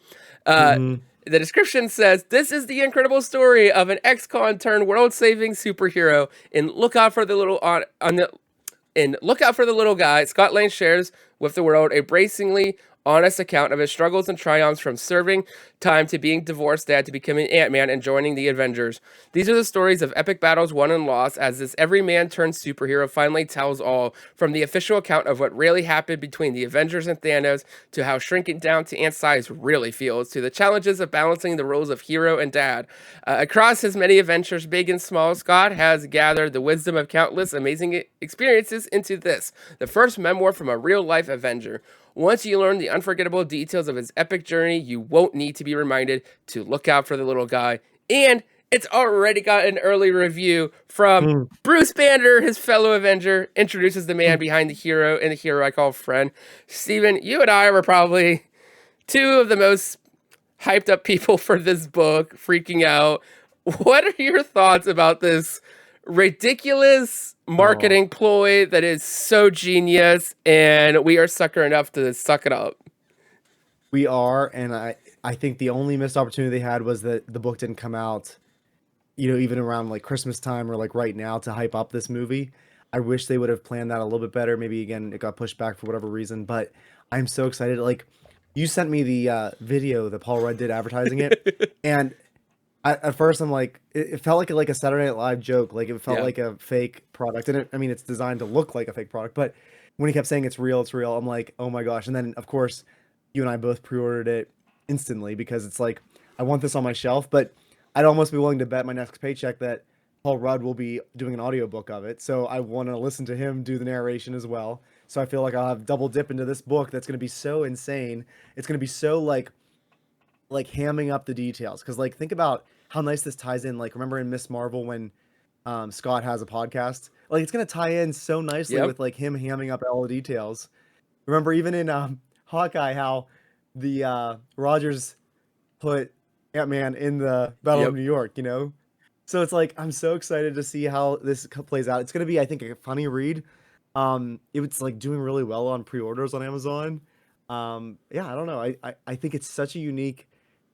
Uh, Mhm. the description says, "This is the incredible story of an ex-con turned world-saving superhero. And look out for the little look out for the little guy. Scott Lang shares with the world a bracingly honest account of his struggles and triumphs from serving time to being divorced dad to becoming Ant-Man and joining the Avengers. These are the stories of epic battles won and lost as this everyman turned superhero finally tells all, from the official account of what really happened between the Avengers and Thanos to how shrinking down to ant size really feels, to the challenges of balancing the roles of hero and dad. Across his many adventures, big and small, Scott has gathered the wisdom of countless amazing experiences into this, the first memoir from a real-life Avenger. Once you learn the unforgettable details of his epic journey, you won't need to be reminded to look out for the little guy." And it's already got an early review from Mhm. Bruce Banner, his fellow Avenger, introduces the man behind the hero and the hero I call friend. Steven, you and I were probably two of the most hyped up people for this book, freaking out. What are your thoughts about this ridiculous Oh, marketing ploy that is so genius, and we are sucker enough to suck it up? we are, and I think the only missed opportunity they had was that the book didn't come out, even around like Christmas time or like right now to hype up this movie. I wish they would have planned that a little bit better. Maybe again, it got pushed back for whatever reason, but I'm so excited. Like, you sent me the video that Paul Rudd did advertising it, and at first I'm like, it felt like a Saturday Night Live joke. Like, it felt Yeah. like a fake product, and I mean, it's designed to look like a fake product. But when he kept saying it's real, I'm like, oh my gosh! And then of course, you and I both pre-ordered it instantly because it's like I want this on my shelf. But I'd almost be willing to bet my next paycheck that Paul Rudd will be doing an audiobook of it. So I want to listen to him do the narration as well. So I feel like I'll have double dip into this book that's going to be so insane. It's going to be so like hamming up the details, because like think about how nice this ties in. Like, remember in Miss Marvel when Scott has a podcast, like it's gonna tie in so nicely Yep. with like him hamming up all the details. Remember even in Hawkeye how the Rogers put Ant-Man in the Battle of Yep. New York. So it's like I'm so excited to see how this plays out. It's gonna be, I think, a funny read. It's like doing really well on pre-orders on Amazon. Yeah, I don't know. I think it's such a unique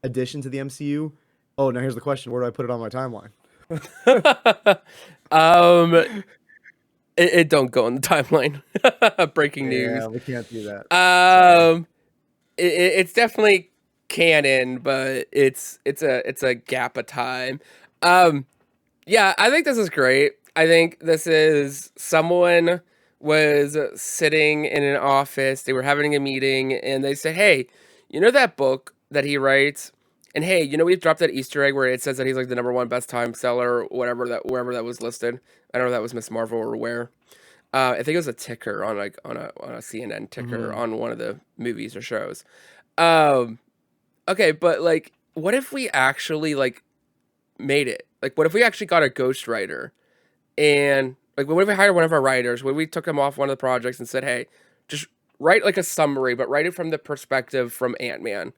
addition to the MCU. Oh, now here's the question: where do I put it on my timeline? um, it don't go on the timeline. Breaking Yeah, news. we can't do that. Sorry. Um, it's definitely canon, but it's a gap of time. Um, yeah, I think this is great. I think this is someone was sitting in an office, they were having a meeting, and they said, "Hey, you know that book that he writes? And hey, we've dropped that Easter egg where it says that he's like the number one best time seller, whatever that wherever that was listed. I don't know if that was Miss Marvel or where. I think it was a ticker on like on a CNN ticker Hmm. on one of the movies or shows. Um, okay, but like, what if we actually like made it? Like, what if we actually got a ghostwriter and like, what if we hired one of our writers? What if we took him off one of the projects and said, hey, just write like a summary, but write it from the perspective from Ant-Man.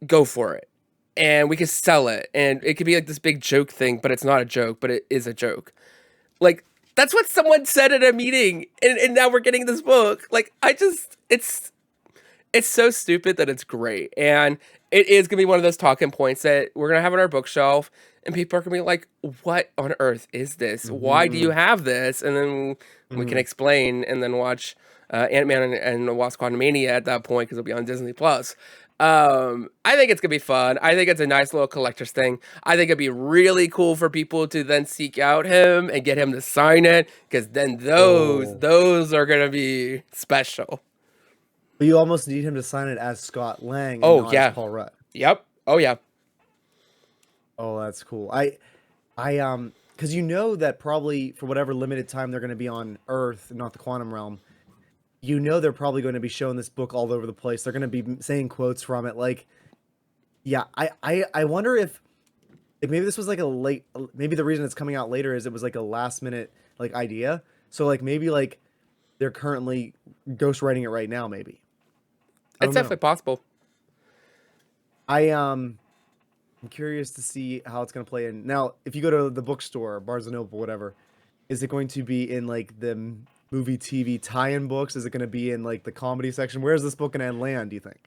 Go for it. And we could sell it. And it could be like this big joke thing, but it's not a joke, but it is a joke. Like, that's what someone said at a meeting. And now we're getting this book. Like, it's so stupid that it's great. And it is going to be one of those talking points that we're going to have on our bookshelf. And people are going to be like, what on earth is this? Why do you Hmm. have this? And then we can Hmm. explain and then watch Ant-Man and the Wasp Quantumania at that point because it'll be on Disney Plus. I think it's gonna be fun. I think it's a nice little collector's thing. I think it'd be really cool for people to then seek out him and get him to sign it, because then those Oh, those are gonna be special. but you almost need him to sign it as Scott Lang and Oh not as yeah. Paul Rudd. Yep. Oh yeah. Oh, that's cool. Because you know that probably for whatever limited time they're going to be on Earth, not the quantum realm. They're probably going to be showing this book all over the place. They're going to be saying quotes from it. Like, yeah, I wonder if maybe this was like a late. Maybe the reason it's coming out later is it was like a last minute like idea. So like maybe like they're currently ghostwriting it right now. Maybe I It's don't know. definitely possible. I'm curious to see how it's going to play in. Now, if you go to the bookstore, Barnes and Noble, whatever, is it going to be in like the movie TV tie-in books? Is it going to be in like the comedy section? Where is this book going to land, do you think?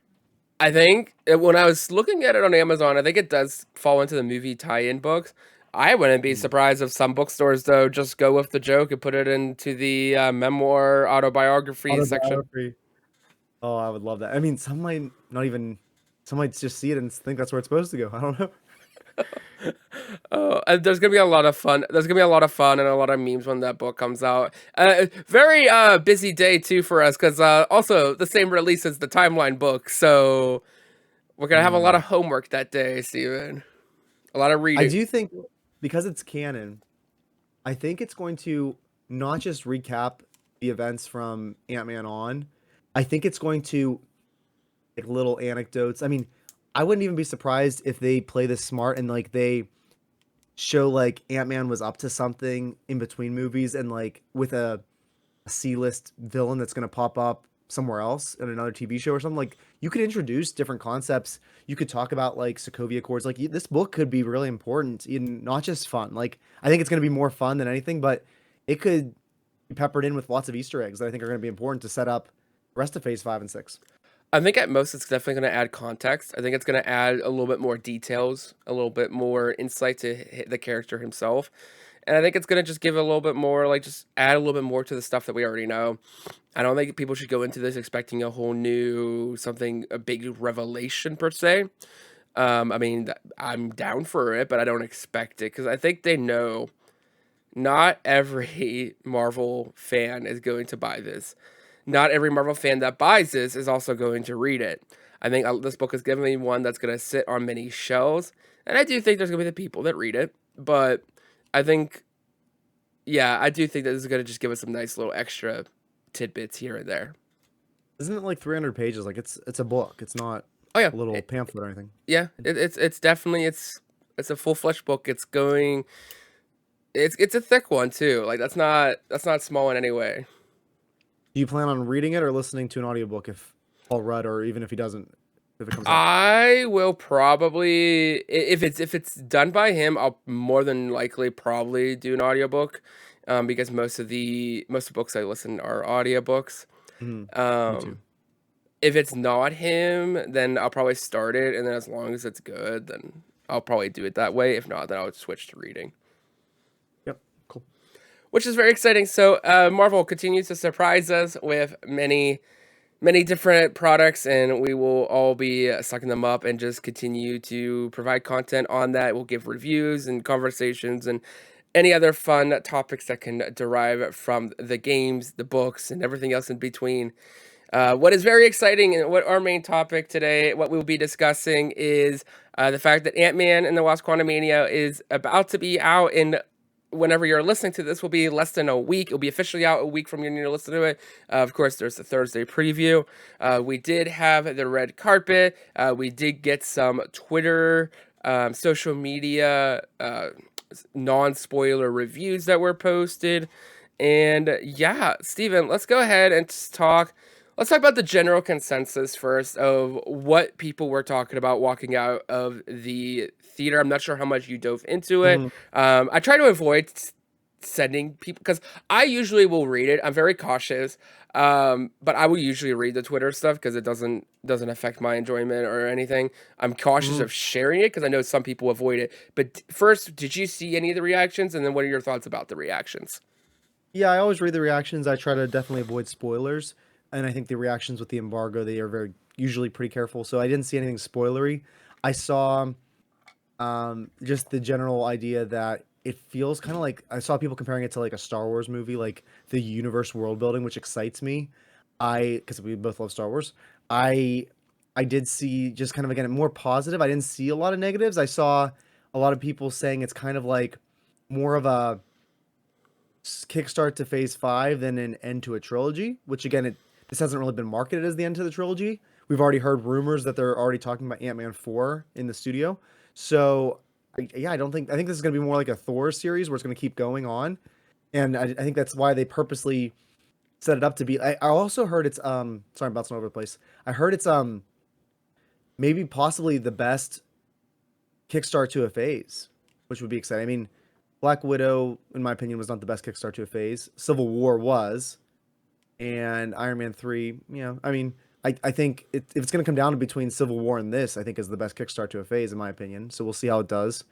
I think when I was looking at it on Amazon, I think it does fall into the movie tie-in books. I wouldn't be Hmm. surprised if some bookstores though just go with the joke and put it into the memoir autobiography section. Autobiography. Oh, I would love that. I mean, some might not even, some might just see it and think that's where it's supposed to go. I don't know. Oh, and there's gonna be a lot of fun. There's gonna be a lot of fun and a lot of memes when that book comes out. Very busy day too for us because also the same release as the timeline book, so we're gonna have a lot Hmm. of homework that day, Steven. A lot of I reading. do think because it's canon, I think it's going to not just recap the events from Ant-Man on. I think it's going to like little anecdotes. I mean, I wouldn't even be surprised if they play this smart and like they show like Ant-Man was up to something in between movies and like with a C-list villain that's gonna pop up somewhere else in another TV show or something. Like you could introduce different concepts. You could talk about like Sokovia Accords. Like this book could be really important in not just fun. Like I think it's going to be more fun than anything, but it could be peppered in with lots of Easter eggs that I think are going to be important to set up the rest of Phase 5 and 6. I think at most it's definitely going to add context. I think it's going to add a little bit more details, a little bit more insight to the character himself. And I think it's going to just give a little bit more, like, just add a little bit more to the stuff that we already know. I don't think people should go into this expecting a whole new, a big revelation per se. I mean, I'm down for it, but I don't expect it because I think they know not every Marvel fan is going to buy this. Not every Marvel fan that buys this is also going to read it. I think this book is giving me one that's going to sit on many shelves, and I do think there's going to be the people that read it, but I think, yeah, I do think that this is going to just give us some nice little extra tidbits here and there. Isn't it like 300 pages? Like it's a book. It's not a little pamphlet or anything. Yeah, it's definitely it's a full-fledged book. It's a thick one too. Like that's not small in any way. Do you plan on reading it or listening to an audiobook if Paul Rudd, or even if he doesn't, if it comes out? I will probably, if it's done by him, I'll more than likely probably do an audiobook, because most of the books I listen are audiobooks. Me too. If it's not him, then I'll probably start it, and then as long as it's good, then I'll probably do it that way. If not, then I'll switch to reading. Yep, cool. Which is very exciting. So Marvel continues to surprise us with many different products, and we will all be sucking them up and just continue to provide content on that. We'll give reviews and conversations and any other fun topics that can derive from the games, the books, and everything else in between. What is very exciting and what our main topic today, what we'll be discussing is the fact that Ant-Man and the Wasp Quantumania is about to be out in, whenever you're listening to this, will be less than a week. It'll be officially out a week from when you're listening to it. Of course, there's the Thursday preview. We did have the red carpet. We did get some Twitter, social media, non-spoiler reviews that were posted. And yeah, Steven, let's go ahead and talk. Let's talk about the general consensus first of what people were talking about walking out of the theater. I'm not sure how much you dove into it. I try to avoid sending people, because I usually will read it. I'm very cautious, but I will usually read the Twitter stuff because it doesn't affect my enjoyment or anything. I'm cautious of sharing it because I know some people avoid it. But first, did you see any of the reactions? And then what are your thoughts about the reactions? Yeah, I always read the reactions. I try to definitely avoid spoilers. And I think the reactions with the embargo, they are usually pretty careful. So I didn't see anything spoilery. I saw just the general idea that it feels kind of like, I saw people comparing it to like a Star Wars movie, like the universe world building, which excites me. Because we both love Star Wars. I did see just kind of, again, more positive. I didn't see a lot of negatives. I saw a lot of people saying it's kind of like more of a kickstart to Phase 5 than an end to a trilogy, which again, this hasn't really been marketed as the end to the trilogy. We've already heard rumors that they're already talking about Ant-Man 4 in the studio. So, I think this is going to be more like a Thor series where it's going to keep going on. And I think that's why they purposely set it up to be. I also heard it's, sorry, I'm bouncing all over the place. I heard it's maybe possibly the best kickstart to a phase, which would be exciting. I mean, Black Widow, in my opinion, was not the best kickstart to a phase. Civil War was. And Iron Man 3, I mean, I think if it's going to come down to between Civil War and this, I think is the best kickstart to a phase, in my opinion. So we'll see how it does.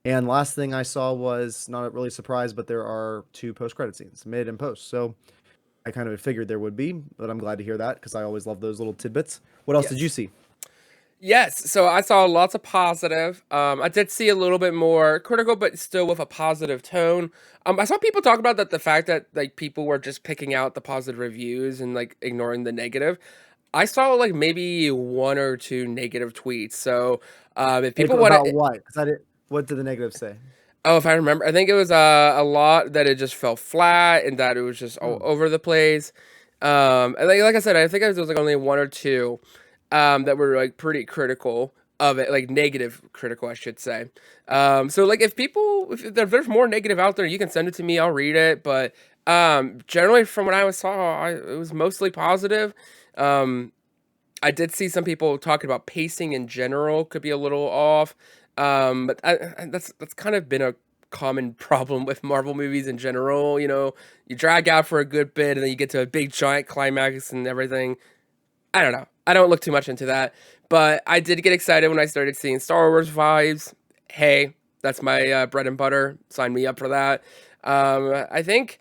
And last thing I saw was not really a surprise, but there are 2 post-credit scenes, mid and post. So I kind of figured there would be, but I'm glad to hear that because I always love those little tidbits. What else did you see? Yes, so I saw lots of positive. I did see a little bit more critical, but still with a positive tone. I saw people talk about that the fact that like people were just picking out the positive reviews and like ignoring the negative. I saw like maybe 1 or 2 negative tweets. So if people want about what? What did the negative say? Oh, if I remember, I think it was a lot that it just fell flat and that it was just all over the place. And like I said, I think it was like only 1 or 2. That were like pretty critical of it, like negative critical, I should say. So like if there's more negative out there, you can send it to me. I'll read it. But generally, from what I saw, it was mostly positive. Um, I did see some people talking about pacing in general could be a little off. But that's kind of been a common problem with Marvel movies in general. You know, you drag out for a good bit and then you get to a big giant climax and everything. I don't know. I don't look too much into that, but I did get excited when I started seeing Star Wars vibes. Hey, that's my bread and butter. Sign me up for that. I think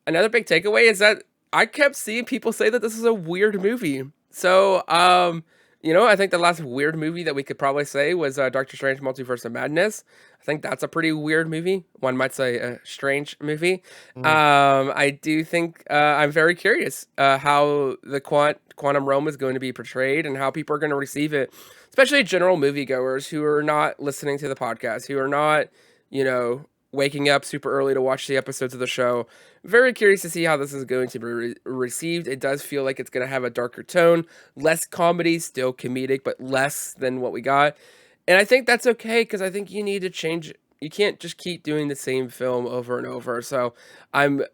another big takeaway is that I kept seeing people say that this is a weird movie. So, I think the last weird movie that we could probably say was Doctor Strange Multiverse of Madness. I think that's a pretty weird movie. One might say a strange movie. Mm. I do think I'm very curious how the quantum realm is going to be portrayed and how people are going to receive it, especially general moviegoers who are not listening to the podcast, who are not, waking up super early to watch the episodes of the show. Very curious to see how this is going to be received. It does feel like it's going to have a darker tone, less comedy, still comedic, but less than what we got. And I think that's okay because I think you need to change. You can't just keep doing the same film over and over. So I'm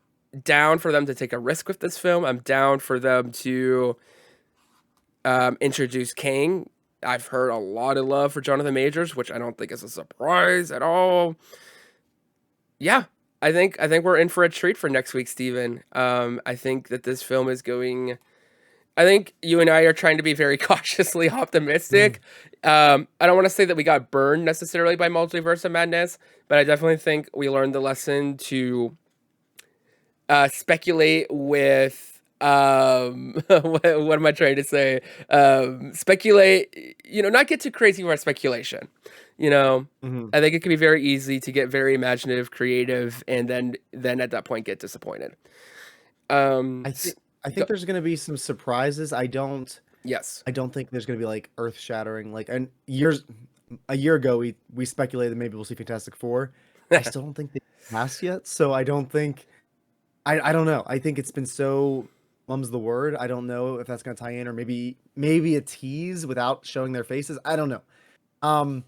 down for them to take a risk with this film. I'm down for them to introduce Kang. I've heard a lot of love for Jonathan Majors, which I don't think is a surprise at all. Yeah, I think we're in for a treat for next week, Steven. I think that this film is going. I think you and I are trying to be very cautiously optimistic. I don't want to say that we got burned necessarily by Multiverse of Madness, but I definitely think we learned the lesson to speculate with. What am I trying to say? Speculate. Not get too crazy with our speculation. Mhm. I think it can be very easy to get very imaginative, creative, and then at that point get disappointed. Um, I s- think I go- think there's gonna be some surprises. I don't yes. I don't think there's gonna be like earth shattering. Like and years a year ago we speculated maybe we'll see Fantastic Four. I still don't think they passed yet. So I don't think I don't know. I think it's been so mum's the word. I don't know if that's gonna tie in or maybe a tease without showing their faces. I don't know. Um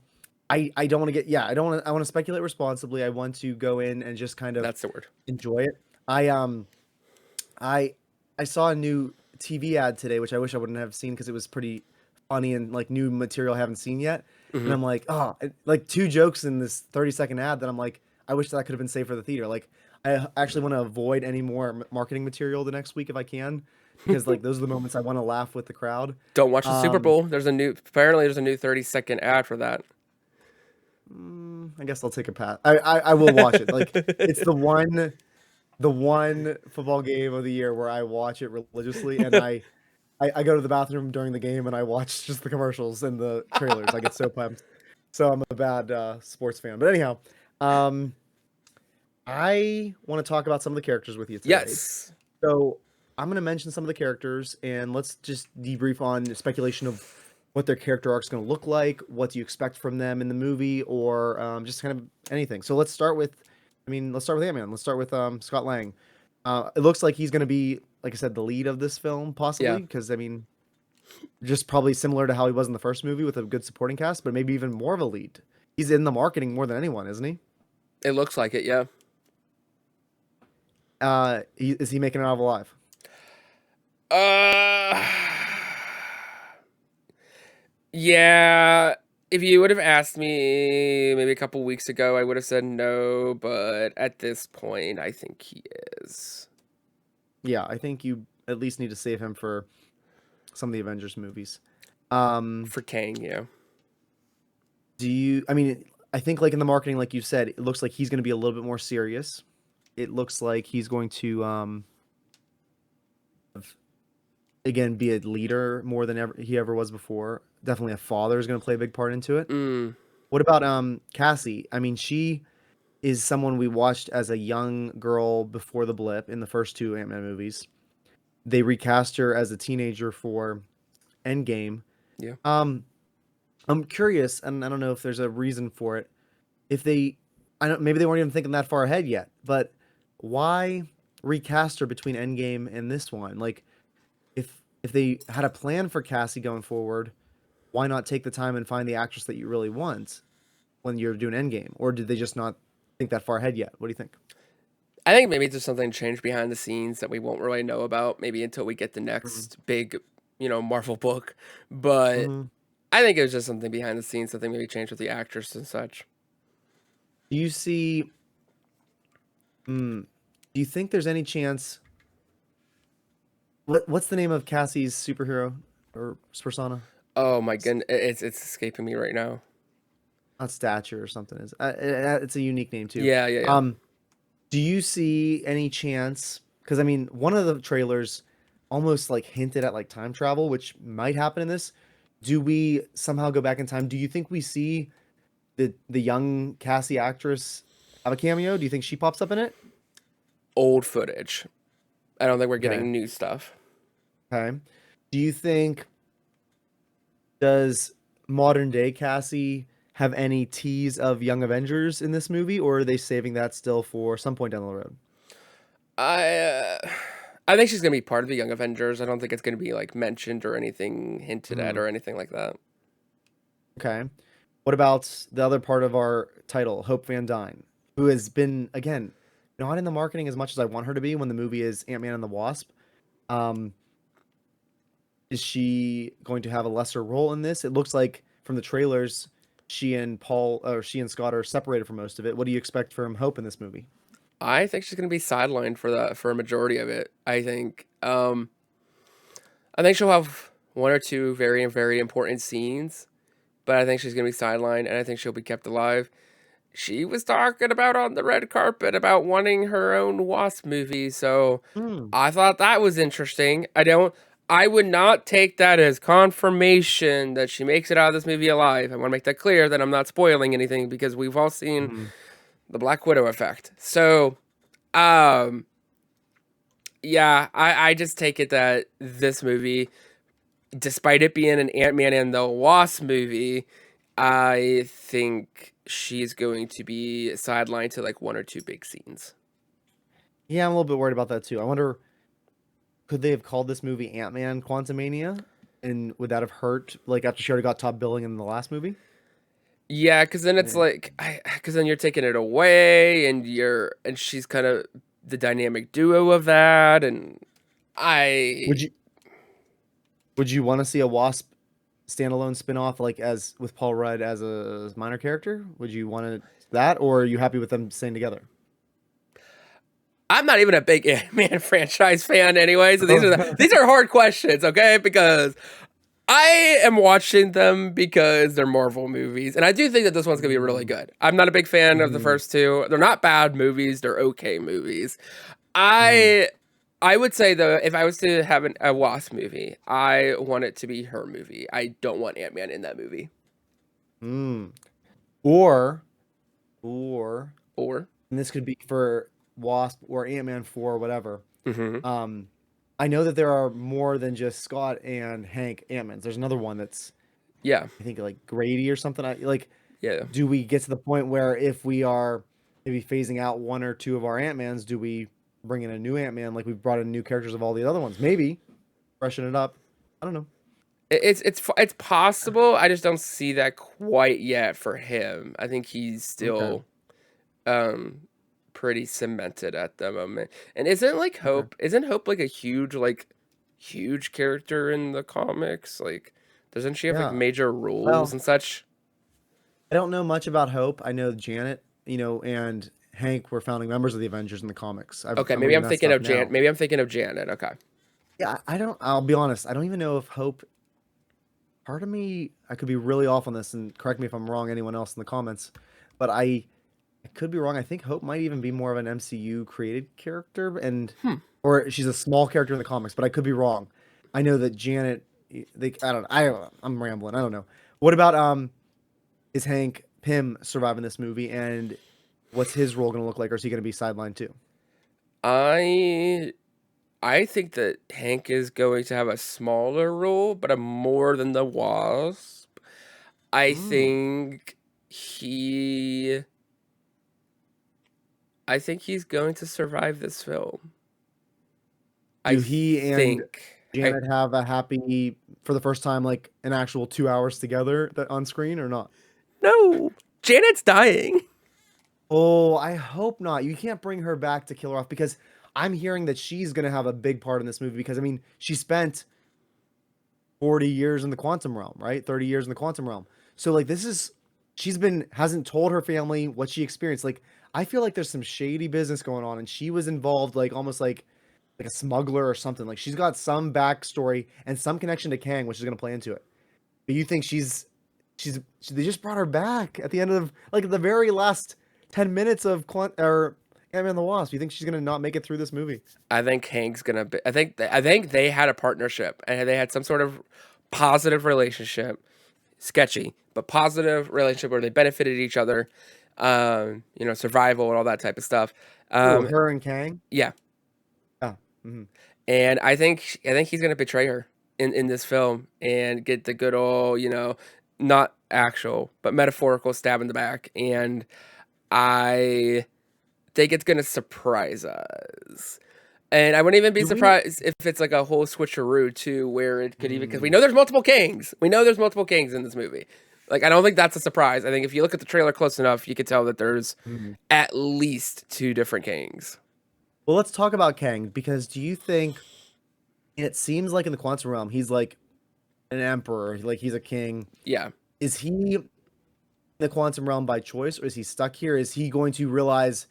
I don't want to get yeah, I want to speculate responsibly. I want to go in and just kind of That's the word. enjoy it. I I saw a new TV ad today, which I wish I wouldn't have seen because it was pretty funny and like new material I haven't seen yet. And Hmm. I'm like, oh, like two jokes in this 30-second ad that I'm like, I wish that could have been saved for the theater. Like, I actually want to avoid any more marketing material the next week if I can, because like those are the moments I want to laugh with the crowd. Don't watch the Super Um, Bowl. Apparently there's a new 30-second ad for that. I guess I'll take a pass. I will watch it. Like, it's the one football game of the year where I watch it religiously, and I go to the bathroom during the game and I watch just the commercials and the trailers. I get so pumped. So I'm a bad sports fan. But anyhow, um, I want to talk about some of the characters with you today. Yes. So I'm going to mention some of the characters and let's just debrief on speculation of what their character arc is going to look like. What do you expect from them in the movie, or just kind of anything. So let's start with Ant-Man. Let's start with Scott Lang. It looks like he's going to be, like I said, the lead of this film, Yeah. possibly, because just probably similar to how he was in the first movie with a good supporting cast, but maybe even more of a lead. He's in the marketing more than anyone, isn't he? It looks like it. Yeah. Is he making it out alive? Uh. Yeah. If you would have asked me maybe a couple weeks ago, I would have said no. But at this point, I think he is. Yeah, I think you at least need to save him for some of the Avengers movies. Um, For Kang, yeah. I think like in the marketing, like you said, it looks like he's going to be a little bit more serious. It looks like he's going to again be a leader more than he ever was before. Definitely a father is going to play a big part into it. Mm, What about Cassie? I mean, she is someone we watched as a young girl before the blip in the first two Ant-Man movies. They recast her as a teenager for Endgame. yeah. I'm curious, and I don't know if there's a reason for it. If they, I don't, maybe they weren't even thinking that far ahead yet. But why recast her between Endgame and this one? Like, if they had a plan for Cassie going forward, why not take the time and find the actress that you really want when you're doing Endgame? Or did they just not think that far ahead yet? What do you think? I think maybe there's something changed behind the scenes that we won't really know about maybe until we get the Mhm. next big Marvel book, but Mhm. I think it was just something behind the scenes, something maybe changed with the actress and such. Do you see? Do you think there's any chance? What's the name of Cassie's superhero or persona? Oh my goodness, it's escaping me right now. Not Stature or something. It's a unique name too. Yeah, yeah, yeah. Um, do you see any chance? Because I mean, one of the trailers almost like hinted at like time travel, which might happen in this. Do we somehow go back in time? Do you think we see the young Cassie actress have a cameo? Do you think she pops up in it? Old footage. I don't think we're Okay. getting new stuff. Okay. Do you think does modern day Cassie have any tease of Young Avengers in this movie, or are they saving that still for some point down the road? I uh, I think she's gonna be part of the Young Avengers. I don't think it's gonna be like mentioned or anything hinted at Mhm. or anything like that. Okay. What about the other part of our title, Hope Van Dyne, who has been again not in the marketing as much as I want her to be when the movie is Ant-Man and the Wasp. Um, is she going to have a lesser role in this? It looks like from the trailers, she and Scott are separated for most of it. What do you expect from Hope in this movie? I think she's gonna be sidelined for a majority of it. I think she'll have one or two very very important scenes, but I think she's gonna be sidelined, and I think she'll be kept alive. She was talking about on the red carpet about wanting her own Wasp movie, so Hmm. I thought that was interesting. I would not take that as confirmation that she makes it out of this movie alive. I want to make that clear that I'm not spoiling anything because we've all seen Mhm. the Black Widow effect. So, um, yeah, I just take it that this movie, despite it being an Ant-Man and the Wasp movie, I think she's going to be sidelined to like one or two big scenes. Yeah, I'm a little bit worried about that too. I wonder, could they have called this movie Ant-Man Quantumania? And would that have hurt, like, after she already got top billing in the last movie? Yeah, because then it's Eh, like, because then you're taking it away, and she's kind of the dynamic duo of that, and I Would you would you want to see a Wasp standalone spin-off like as with Paul Rudd as a minor character? Would you want that, or are you happy with them staying together? I'm not even a big Ant-Man franchise fan anyway, so Oh. these are hard questions, okay? Because I am watching them because they're Marvel movies, and I do think that this one's gonna be really good. I'm not a big fan of the Mhm, first two. They're not bad movies; they're okay movies. mhm. I I would say though, if I was to have a Wasp movie, I want it to be her movie. I don't want Ant-Man in that movie. Mm. Or Or, and this could be for Wasp or Ant-Man 4 or whatever. hmm Um, I know that there are more than just Scott and Hank Ant-Mans. There's another one that's yeah, I think like Grady or something. Like, yeah. do we get to the point where if we are maybe phasing out one or two of our Ant-Mans, do we bring in a new Ant-Man like we've brought in new characters of all the other ones? Maybe freshen it up. I don't know. It's possible. I just don't see that quite yet for him. I think he's Okay. still um pretty cemented at the moment. And isn't like Okay. Hope like a huge character in the comics? Like doesn't she have like Yeah. major rules Well, and such? I don't know much about Hope. I know Janet, and Hank were founding members of the Avengers in the comics. Okay, I'm maybe reading I'm that thinking stuff of now. Janet. Okay. Yeah, I don't. I'll be honest. I don't even know if Hope. Part of me, I could be really off on this, and correct me if I'm wrong. Anyone else in the comments, but I could be wrong. I think Hope might even be more of an MCU created character, Hmm. or she's a small character in the comics. But I could be wrong. I know that Janet. I don't. I'm rambling. I don't know. What about is Hank Pym surviving this movie, and what's his role going to look like, or is he going to be sidelined too? I I think that Hank is going to have a smaller role, but a more than the Wasp. I Mm. think he I think he's going to survive this film. I Do he and think. I Janet have a happy for the first time, like an actual 2 hours together that on screen or not? No, Janet's dying. Oh, I hope not. You can't bring her back to kill her off because I'm hearing that she's gonna have a big part in this movie because I mean she spent 40 years in the quantum realm, right? 30 years in the quantum realm. So like this is hasn't told her family what she experienced. Like I feel like there's some shady business going on and she was involved like almost like a smuggler or something. Like she's got some backstory and some connection to Kang, which is going to play into it. But you think they just brought her back at the end of like the very last 10 minutes of or Ant-Man and the Wasp. You think she's going to not make it through this movie? I think Hank's gonna be. I think they had a partnership and they had some sort of positive relationship, sketchy but positive relationship where they benefited each other. Survival and all that type of stuff. Her and Kang? Yeah, Yeah. Mhm. and I think he's gonna betray her in this film and get the good old not actual but metaphorical stab in the back, and I think it's gonna surprise us. And I wouldn't even be Do we surprised if it's like a whole switcheroo too, where it could even because we Mm. know there's multiple Kangs. We know there's multiple Kangs in this movie. Like I don't think that's a surprise. I think if you look at the trailer close enough, you could tell that there's Mhm. at least two different Kangs. Well, let's talk about Kang because do you think it seems like in the quantum realm he's like an emperor, like he's a king. Yeah. Is he in the quantum realm by choice or is he stuck here? Is he going to realize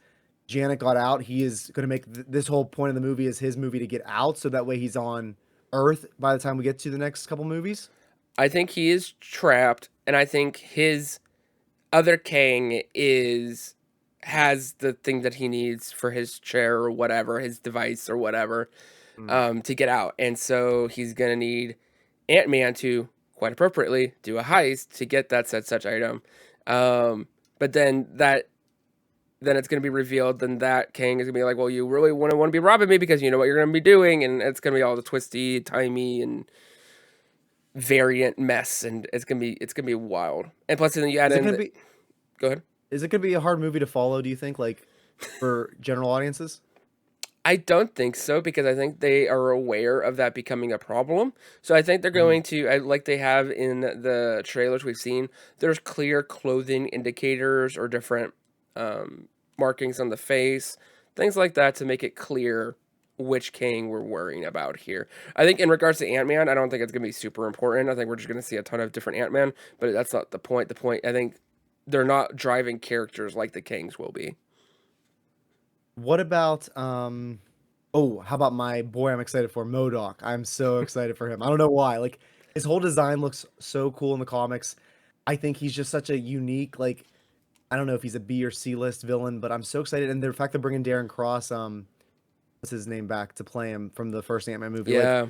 Janet got out? He is going to make this whole point of the movie is his movie to get out so that way he's on Earth by the time we get to the next couple movies? I think he is trapped, and I think his other Kang has the thing that he needs for his chair or whatever, his device or whatever, Mm. to get out. And so he's gonna need Ant-Man to, quite appropriately, do a heist to get that said such item. But then it's gonna be revealed. Then that Kang is gonna be like, "Well, you really want to be robbing me because you know what you're gonna be doing," and it's gonna be all the twisty, timey, and variant mess, and it's gonna be wild. And plus, then you add Is it in. going to be Go ahead. is it going to be a hard movie to follow, do you think, like for general audiences? I don't think so because I think they are aware of that becoming a problem. So I think they're Mm. going to, like they have in the trailers we've seen, there's clear clothing indicators or different markings on the face, things like that to make it clear which Kang we're worrying about here. I think in regards to Ant-Man, I don't think it's going to be super important. I think we're just going to see a ton of different Ant-Man, but that's not the point. The point, I think they're not driving characters like the Kangs will be. What about how about my boy I'm excited for, Modoc? I'm so excited for him. I don't know why. Like his whole design looks so cool in the comics. I think he's just such a unique, like I don't know if he's a B or C list villain, but I'm so excited. And the fact they're bringing Darren Cross, what's his name, back to play him from the first Ant-Man movie. Like, Yeah.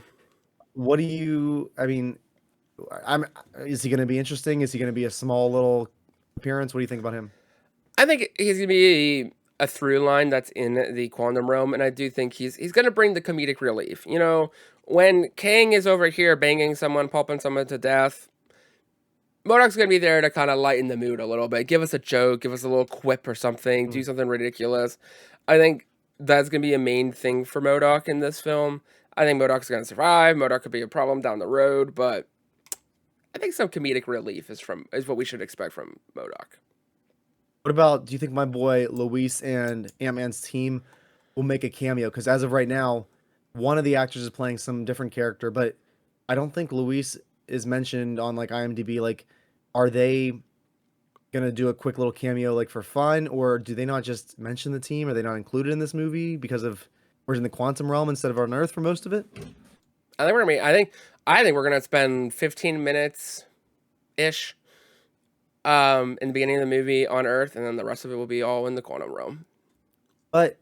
what do you? I mean, I'm. Is he going to be interesting? Is he going to be a small little appearance? What do you think about him? I think he's gonna be a through line that's in the quantum realm, and I do think he's gonna bring the comedic relief. You know, when Kang is over here banging someone, pulping someone to death, Modoc's gonna be there to kind of lighten the mood a little bit, give us a joke, give us a little quip or something, do Mm. something ridiculous. I think that's gonna be a main thing for Modoc in this film. I think Modoc's gonna survive. Modoc could be a problem down the road, but I think some comedic relief is what we should expect from Modoc. What about? Do you think my boy Luis and Ant-Man's team will make a cameo? Because as of right now, one of the actors is playing some different character, but I don't think Luis is mentioned on like IMDb. Like, are they gonna do a quick little cameo like for fun, or do they not just mention the team? Are they not included in this movie because of we're in the quantum realm instead of on Earth for most of it? I think we're gonna spend 15 minutes ish in the beginning of the movie on Earth, and then the rest of it will be all in the quantum realm. But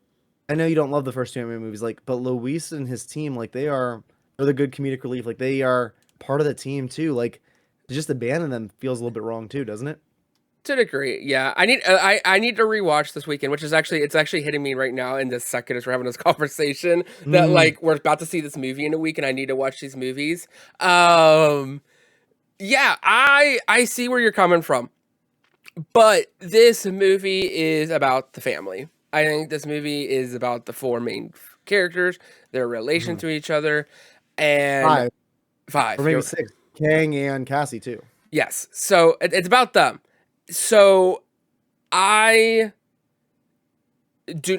I know you don't love the first two Ant-Man movies, like, but Luis and his team, like, they're the good comedic relief. Like, they are part of the team too. Like, to just abandon them feels a little bit wrong too, doesn't it? To a degree, yeah. I need to rewatch this weekend, which is actually hitting me right now in this second as we're having this conversation that Mm. like we're about to see this movie in a week, and I need to watch these movies. Yeah, I see where you're coming from. But this movie is about the family. I think this movie is about the four main characters, their relation Mhm. to each other, and Five or five. maybe six. Kang and Cassie too. Yes. So it's about them. So I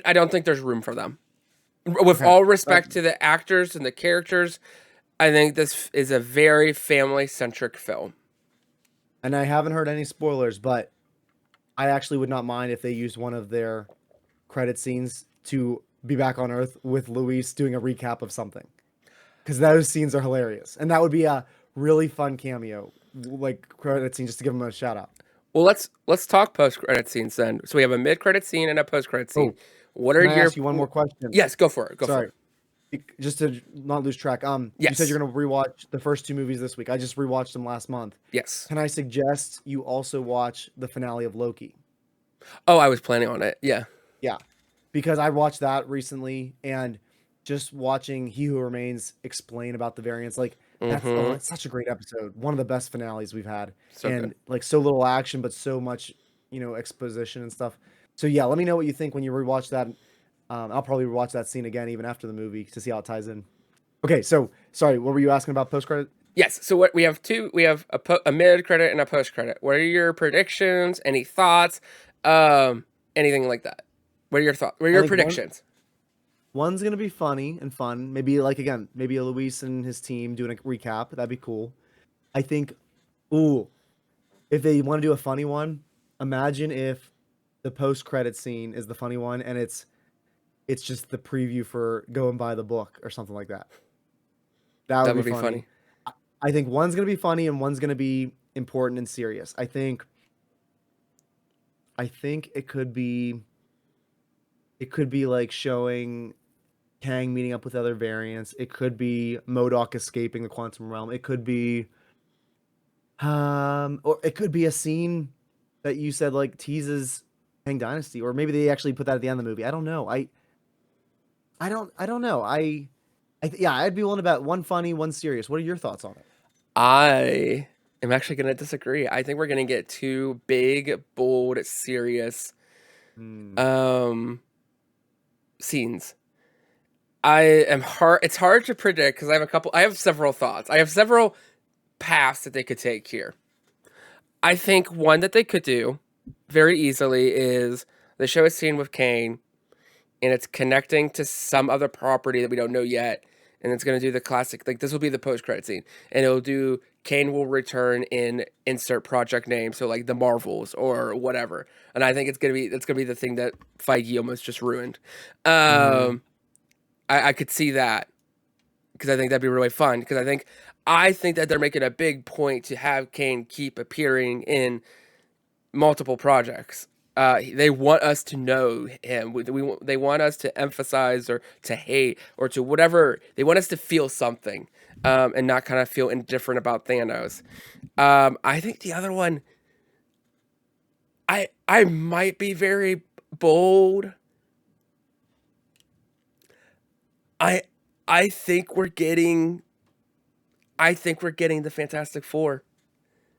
I don't think there's room for them. With Okay. all respect to the actors and the characters, I think this is a very family-centric film. And I haven't heard any spoilers, but I actually would not mind if they used one of their credit scenes to be back on Earth with Luis doing a recap of something. Because those scenes are hilarious. And that would be a really fun cameo, like credit scene, just to give him a shout out. Well, let's talk post-credit scenes then. So we have a mid-credit scene and a post-credit scene. Oh, What are can I your ask you one more question? Yes, go for it. Go Sorry. for it. Just to not lose track. You Yes. said you're gonna rewatch the first two movies this week. I just rewatched them last month. Yes. Can I suggest you also watch the finale of Loki? Oh, I was planning on it. Yeah. Yeah, because I watched that recently, and just watching He Who Remains explain about the variants, like it's such a great episode. One of the best finales we've had, So and good. like so little action, but so much exposition and stuff. So yeah, let me know what you think when you rewatch that. I'll probably rewatch that scene again even after the movie to see how it ties in. Okay, so sorry, what were you asking about post credit? Yes. So what we have we have a mid credit and a post credit. What are your predictions? Any thoughts? Anything like that? What are your thoughts? What are your predictions? One's gonna be funny and fun. Maybe maybe a Luis and his team doing a recap. That'd be cool. I think. Ooh, if they want to do a funny one, imagine if the post credit scene is the funny one and it's just the preview for Go and Buy the Book or something like that. That would be funny. I think one's gonna be funny and one's gonna be important and serious. I think it could be like showing Kang meeting up with other variants. It could be MODOK escaping the quantum realm. It could be or it could be a scene that you said like teases Kang Dynasty, or maybe they actually put that at the end of the movie. I don't know. I don't know. Yeah, I'd be willing to bet one funny, one serious. What are your thoughts on it? I am actually going to disagree. I think we're going to get two big, bold, serious scenes. It's hard to predict because I have several thoughts. I have several paths that they could take here. I think one that they could do very easily is they show a scene with Kane and it's connecting to some other property that we don't know yet. And it's going to do the classic, like this will be the post-credit scene. And it'll do Kane will return in insert project name. So like the Marvels or whatever. And I think that's going to be the thing that Feige almost just ruined. I could see that because I think that'd be really fun. Because I think that they're making a big point to have Kane keep appearing in multiple projects. They want us to know him. They want us to emphasize or to hate or to whatever. They want us to feel something and not kind of feel indifferent about Thanos. I think the other one, I might be very bold. I think we're getting the Fantastic Four.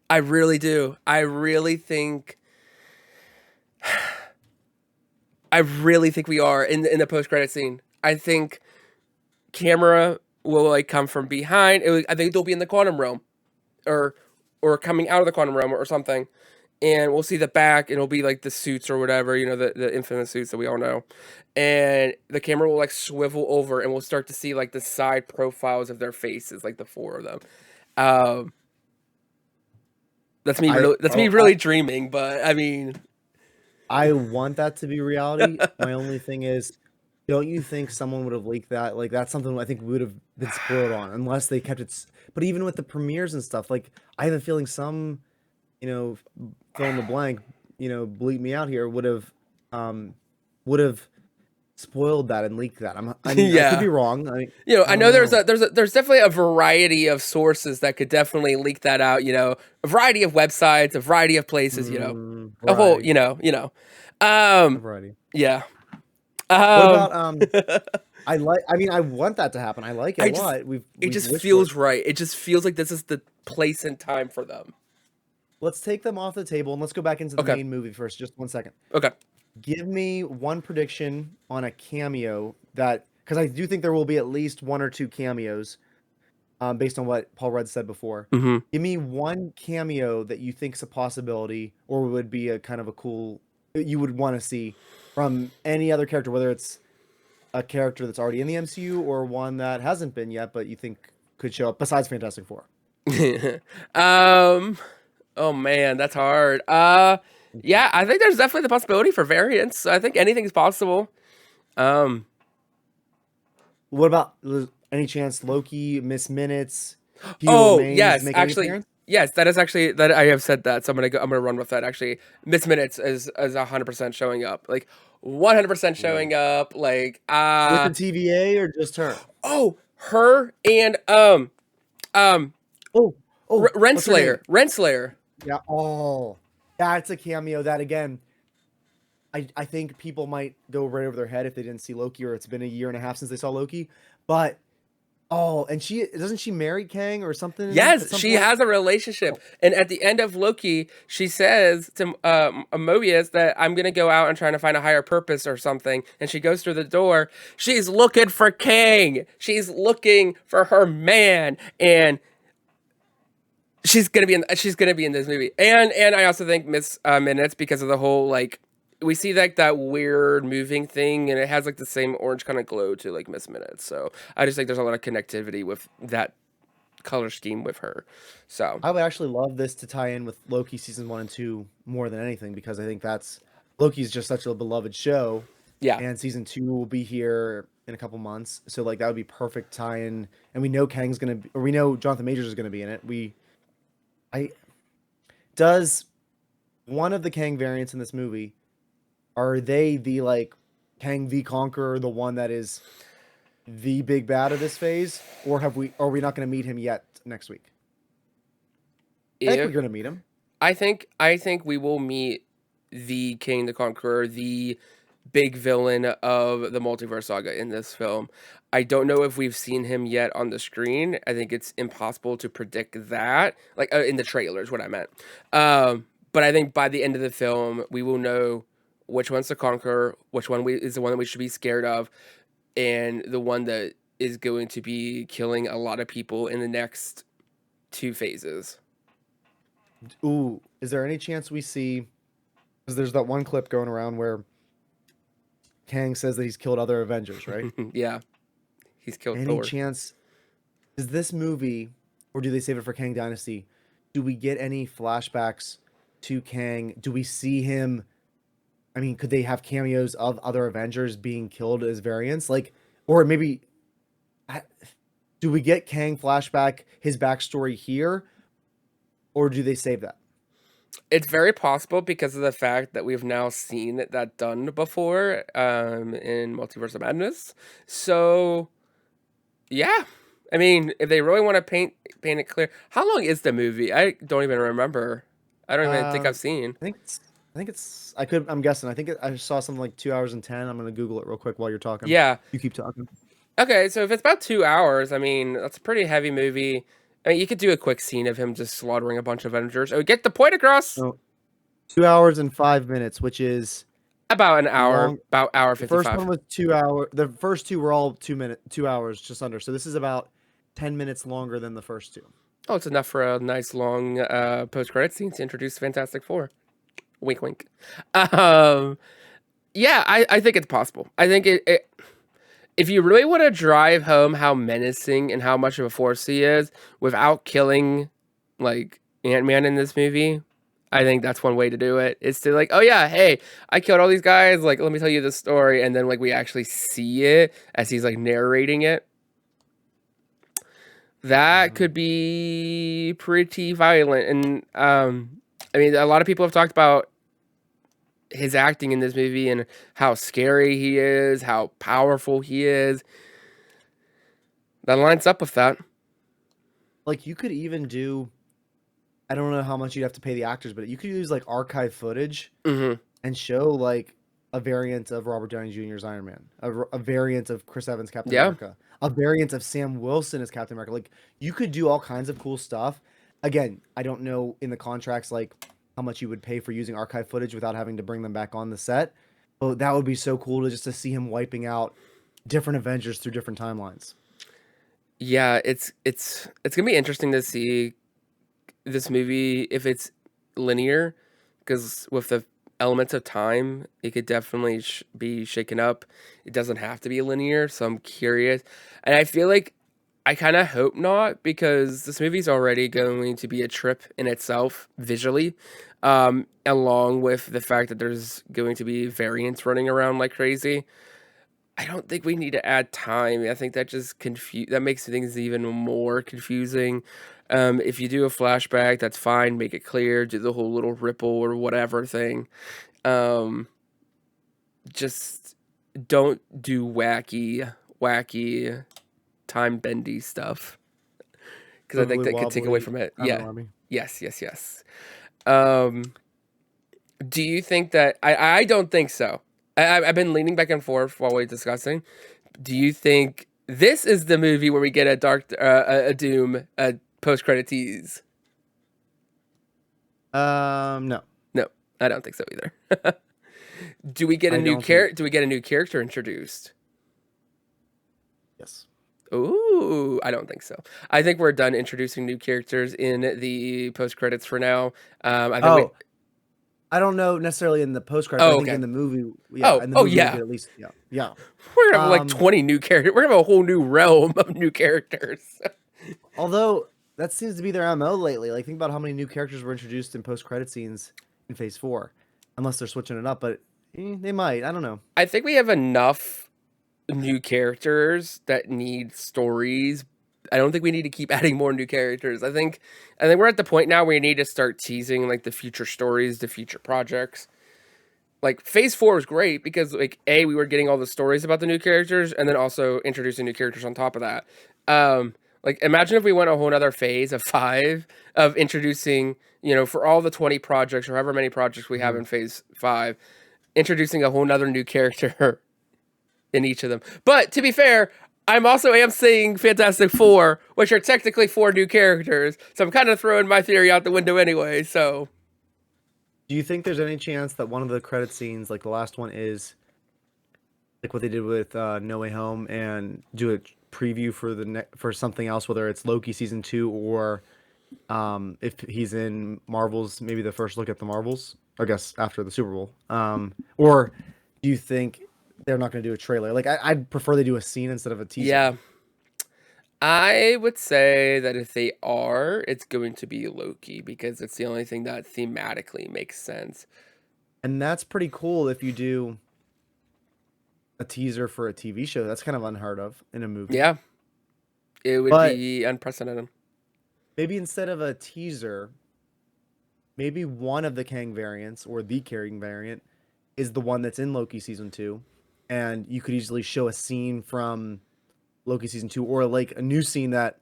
I really do. I really think we are in the post credit scene. I think camera will like come from behind. I think they'll be in the quantum realm, or coming out of the quantum realm or something, and we'll see the back, and it'll be like the suits or whatever, the infinite suits that we all know, and the camera will like swivel over, and we'll start to see like the side profiles of their faces, like the four of them. That's me. Me really dreaming, but I mean. I want that to be reality. My only thing is, don't you think someone would have leaked that? Like, that's something I think we would have been spoiled on, unless they kept it. But even with the premieres and stuff, like, I have a feeling some, fill in the blank, bleep me out here, would have spoiled that and leaked that. I could be wrong. I know there's definitely a variety of sources that could definitely leak that out. A variety of websites, a variety of places. A whole. A variety. Yeah. What about I want that to happen. I like it a lot. It just feels right. It just feels like this is the place and time for them. Let's take them off the table and let's go back into the main movie first. Just 1 second. Okay. Give me one prediction on a cameo because I do think there will be at least one or two cameos, based on what Paul Rudd said before. Mm-hmm. Give me one cameo that you think is a possibility or would be a kind of a cool you would want to see from any other character, whether it's a character that's already in the MCU or one that hasn't been yet, but you think could show up besides Fantastic Four? Oh man, that's hard. Yeah, I think there's definitely the possibility for variants. I think anything's possible. Um, What about any chance Loki, Miss Minutes, Hugo oh Remains yes, make any actually, appearance? yes, that is actually that I have said that. So I'm gonna run with that. Actually, Miss Minutes is 100% showing up. Like 100% Ooh. showing up. Like With the TVA or just her? oh, her and um Oh, oh, what's her name? Renslayer. Yeah. Oh, that's a cameo that again. I think people might go right over their head if they didn't see Loki or it's been a year and a half since they saw Loki. But oh, and she doesn't she marry Kang or something at Yes, some she point? has a relationship, and at the end of Loki, she says to Mobius that I'm gonna go out and trying to find a higher purpose or something. And she goes through the door. She's looking for Kang. She's looking for her man, and she's gonna be in this movie. And I also think Miss Minutes because of the whole like we see like that weird moving thing, and it has like the same orange kind of glow to like Miss Minutes. So I just think there's a lot of connectivity with that color scheme with her. So I would actually love this to tie in with Loki season 1 and 2 more than anything because I think that's Loki's just such a beloved show, yeah, and season 2 will be here in a couple months. So like that would be perfect tie-in, and we know Kang's gonna be, or we know Jonathan Majors is gonna be in it. I does one of the Kang variants in this movie are they the like Kang the Conqueror, the one that is the big bad of this phase, or are we not going to meet him yet next week? I think we're if going to meet him. I think we will meet the King the Conqueror, the big villain of the multiverse saga in this film. I don't know if we've seen him yet on the screen. I think it's impossible to predict that, like in the trailers, what I meant. But I think by the end of the film, we will know which one's the Conqueror, which one is the one that we should be scared of, and the one that is going to be killing a lot of people in the next two phases. Ooh, is there any chance we see? Because there's that one clip going around where Kang says that he's killed other Avengers, right? Yeah, he's killed Any Thor. chance? Is this movie, or do they save it for Kang Dynasty? Do we get any flashbacks to Kang? Do we see him? I mean, could they have cameos of other Avengers being killed as variants? Like, or maybe do we get Kang flashback, his backstory here, or do they save that? It's very possible because of the fact that we've now seen that done before in Multiverse of Madness. So, yeah. I mean, if they really want to paint it clear, how long is the movie? I don't even remember. I don't even think I've seen. I'm guessing. I saw something like 2 hours and 10. I'm gonna Google it real quick while you're talking. Yeah. You keep talking. Okay, so if it's about 2 hours, I mean, that's a pretty heavy movie. I mean, you could do a quick scene of him just slaughtering a bunch of Avengers. Oh, get the point across. So 2 hours and 5 minutes, which is About an hour, long. about hour The first 55. one was 2 hours. The first two were all 2 hours, just under. So this is about 10 minutes longer than the first two. Oh, it's enough for a nice long post-credit scene to introduce Fantastic Four. Wink, wink. Um, yeah, I think it's possible. I think it if you really want to drive home how menacing and how much of a force he is without killing like Ant-Man in this movie, I think that's one way to do it. Is to like, oh yeah, hey, I killed all these guys. Like, let me tell you this story, and then like we actually see it as he's like narrating it. That could be pretty violent, and I mean, a lot of people have talked about his acting in this movie and how scary he is, how powerful he is. That lines up with that. Like you could even do. I don't know how much you'd have to pay the actors, but you could use like archive footage Mm-hmm. and show like a variant of Robert Downey Jr.'s Iron Man, a variant of Chris Evans Captain Yeah. America, a variant of Sam Wilson as Captain America. Like you could do all kinds of cool stuff. Again, I don't know in the contracts like how much you would pay for using archive footage without having to bring them back on the set. But that would be so cool to just to see him wiping out different Avengers through different timelines. Yeah, it's gonna be interesting to see this movie if it's linear, because with the elements of time, it could definitely be shaken up. It doesn't have to be linear, so I'm curious, and I feel like I kind of hope not, because this movie's already going to be a trip in itself visually, along with the fact that there's going to be variants running around like crazy. I don't think we need to add time. I think that just that makes things even more confusing. If you do a flashback, that's fine. Make it clear. Do the whole little ripple or whatever thing. Um, just don't do wacky time bendy stuff, because I think Wibbly that could take away wobbly from it. Hammer Yeah. Army. Yes. Um, do you think that I don't think so. I've been leaning back and forth while we're discussing. Do you think this is the movie where we get a Doom post credit tease? No. No, I don't think so either. Do we get a I new don't think- Do we get a new character introduced? Yes. Ooh, I don't think so. I think we're done introducing new characters in the post credits for now. I think Oh, I don't know necessarily in the post credits. Oh, I think okay. in the movie, yeah, in the Oh movie we'll yeah. get at least, yeah. We're gonna have like Um, 20 new characters. We're gonna have a whole new realm of new characters. Although that seems to be their MO lately. Like, think about how many new characters were introduced in post credit scenes in Phase 4, unless they're switching it up. But they might. I don't know. I think we have enough new characters that need stories. I don't think we need to keep adding more new characters. I think we're at the point now where we need to start teasing like the future stories, the future projects. Like Phase 4 was great because like we were getting all the stories about the new characters, and then also introducing new characters on top of that. Like imagine if we went a whole other phase of 5 of introducing, for all the 20 projects or however many projects we have in Phase 5, introducing a whole nother new character in each of them. But to be fair, I'm saying Fantastic Four, which are technically 4 new characters. So I'm kind of throwing my theory out the window anyway. So Do you think there's any chance that one of the credit scenes, like the last one, is like what they did with No Way Home, and do a preview for for something else, whether it's Loki season 2 or if he's in Marvels, maybe the first look at the Marvels, I guess after the Super Bowl. Or do you think they're not going to do a trailer? Like I'd prefer they do a scene instead of a teaser. yeah, I would say that if they are, it's going to be Loki, because it's the only thing that thematically makes sense. And that's pretty cool if you do a teaser for a TV show. That's kind of unheard of in a movie. Yeah, it would But be unprecedented. maybe instead of a teaser, maybe one of the Kang variants or the Kang variant is the one that's in Loki season 2, and you could easily show a scene from Loki season 2, or like a new scene that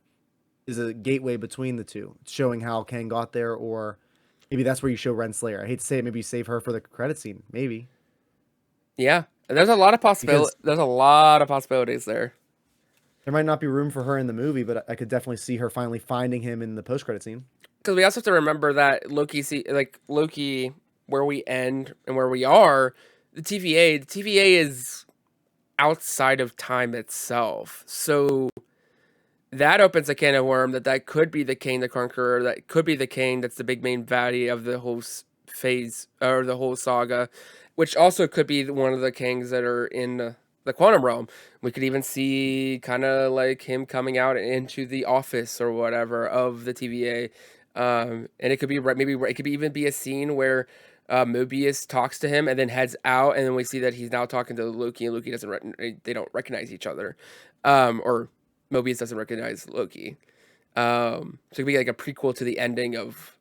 is a gateway between the two, showing how Kang got there, or maybe that's where you show Renslayer. I hate to say it, maybe save her for the credit scene. Maybe. Yeah, there's a lot of Because There's a lot of possibilities there. there might not be room for her in the movie, but I could definitely see her finally finding him in the post credit scene. Because we also have to remember that Loki, where we end and where we are, the TVA is outside of time itself. So that opens a can of worm that could be the Kang the Conqueror, that could be the Kang that's the big main baddie of the whole phase, or the whole saga, which also could be one of the Kangs that are in the quantum realm. We could even see kind of like him coming out into the office or whatever of the TVA. And it could be maybe it could even be a scene where Mobius talks to him and then heads out, and then we see that he's now talking to Loki, and Loki they don't recognize each other, or Mobius doesn't recognize Loki. So it could be like a prequel to the ending of.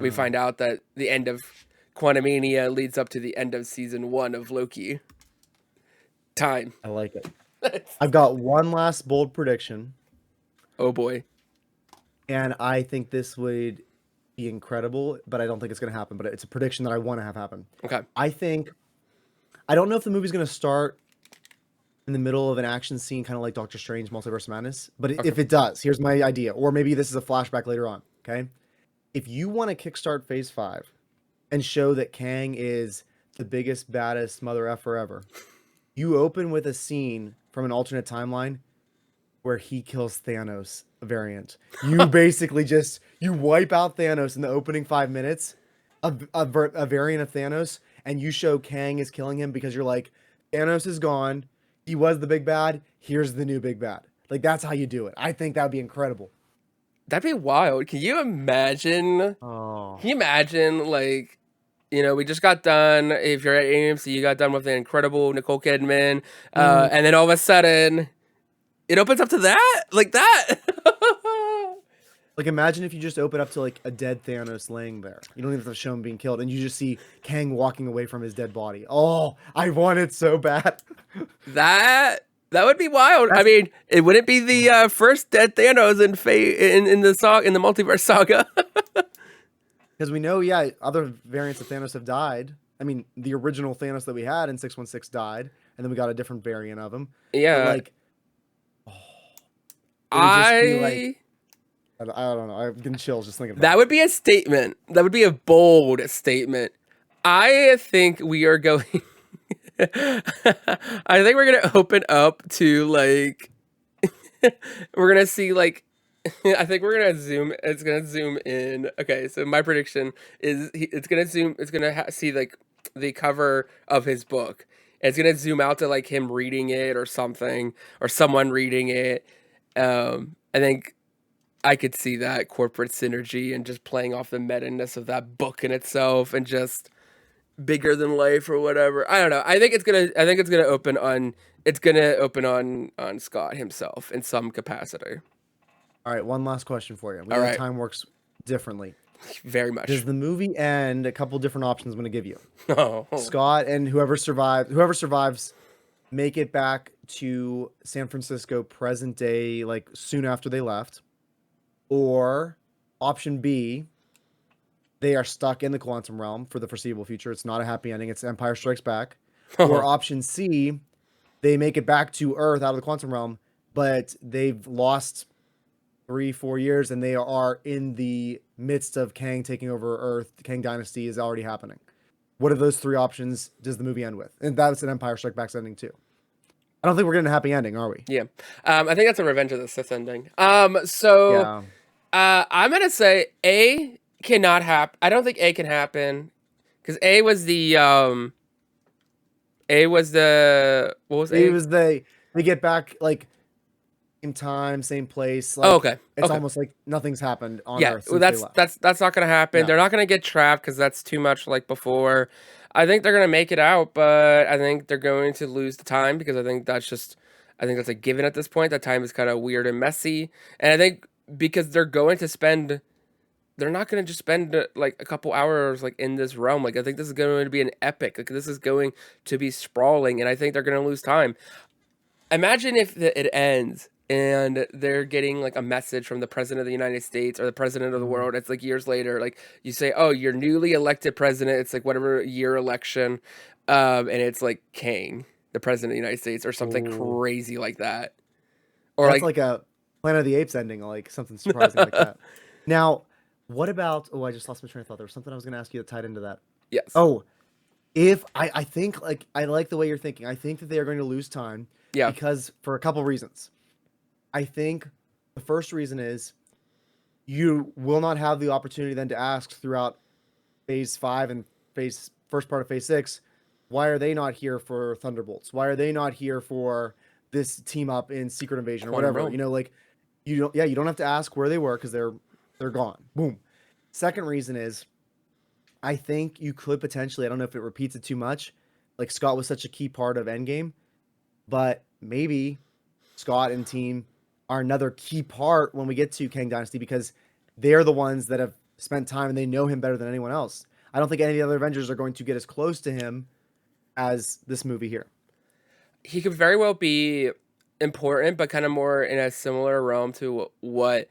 We find out that the end of Quantumania leads up to the end of season 1 of Loki. Time. I like it. I've got one last bold prediction, Oh boy. and I think this would be incredible, but I don't think it's going to happen. But it's a prediction that I want to have happen. Okay. I don't know if the movie's going to start in the middle of an action scene, kind of like Doctor Strange Multiverse of Madness. But if it does, here's my idea. Or maybe this is a flashback later on. Okay. If you want to kickstart Phase 5 and show that Kang is the biggest, baddest mother effer ever, you open with a scene from an alternate timeline where he kills Thanos, a variant. You basically you wipe out Thanos in the opening 5 minutes, a variant of Thanos, and you show Kang is killing him because you're like, Thanos is gone. He was the big bad. Here's the new big bad. Like that's how you do it. I think that would be incredible. That'd be wild. Can you imagine? Oh. Can you imagine, like, we just got done. If you're at AMC, you got done with the incredible Nicole Kidman, and then all of a sudden, it opens up to that, like that. Like imagine if you just open up to like a dead Thanos laying there. You don't even have to show him being killed, and you just see Kang walking away from his dead body. Oh, I want it so bad. That would be wild. I mean, it wouldn't be the first dead Thanos in the song in the multiverse saga. Because we know, yeah, other variants of Thanos have died. I mean, the original Thanos that we had in 616 died, and then we got a different variant of him. Yeah. But like, it would just be like, I don't know. I'm getting chills just thinking about that would be a statement. That would be a bold statement. I think we are going. I think we're gonna open up to like. We're gonna see like. I think we're gonna zoom. It's gonna zoom in. Okay, so my prediction is it's gonna zoom. It's gonna see like the cover of his book. It's gonna zoom out to like him reading it or something, or someone reading it. I think I could see that corporate synergy and just playing off the meta-ness of that book in itself, and just bigger than life or whatever. I don't know. I think it's gonna open on. It's gonna open on Scott himself in some capacity. All right, one last question for you. We All know right. time works differently. Very much. Does the movie end? A couple different options I'm going to give you. Oh. Scott and whoever survives, make it back to San Francisco present day, like soon after they left. Or option B, they are stuck in the quantum realm for the foreseeable future. It's not a happy ending. It's Empire Strikes Back. Or option C, they make it back to Earth out of the quantum realm, but they've lost 3-4 years and they are in the midst of Kang taking over Earth. The Kang dynasty is already happening. What of those three options does the movie end with? And that's an Empire Strikes Back ending too. I don't think we're getting a happy ending, are we? Yeah. I think that's a Revenge of the Sith ending. So I'm gonna say A cannot happen. I don't think A can happen because A was the what was A? It was they get back like same time, same place. Like, Oh, okay. It's Okay. almost like nothing's happened on Yeah, Earth. well, Since they left. that's not gonna happen. No. They're not gonna get trapped because that's too much like before. I think they're gonna make it out, but I think they're going to lose the time because I think that's a given at this point. That time is kind of weird and messy, and I think because they're not going to just spend like a couple hours like in this realm. Like I think this is going to be an epic. Like this is going to be sprawling, and I think they're going to lose time. Imagine if it ends and they're getting like a message from the president of the United States or the president of the world. It's like years later, like you say, oh, you're newly elected president. It's like whatever year election. And it's like Kang, the president of the United States or something crazy like that. Or That's like a Planet of the Apes ending, like something surprising like that. Now, what about, I just lost my train of thought. There was something I was going to ask you that tied into that. yes. Oh, if I think like, I like the way you're thinking. I think that they are going to lose time. Yeah. Because for a couple reasons. I think the first reason is you will not have the opportunity then to ask throughout phase 5 and first part of phase 6, why are they not here for Thunderbolts? Why are they not here for this team up in Secret Invasion or Quantum whatever? Realm. You know, like you don't have to ask where they were because they're gone. Boom. Second reason is I think you could potentially, I don't know if it repeats it too much, like Scott was such a key part of Endgame, but maybe Scott and team are another key part when we get to Kang Dynasty because they're the ones that have spent time and they know him better than anyone else. I don't think any of the other Avengers are going to get as close to him as this movie here. He could very well be important, but kind of more in a similar realm to what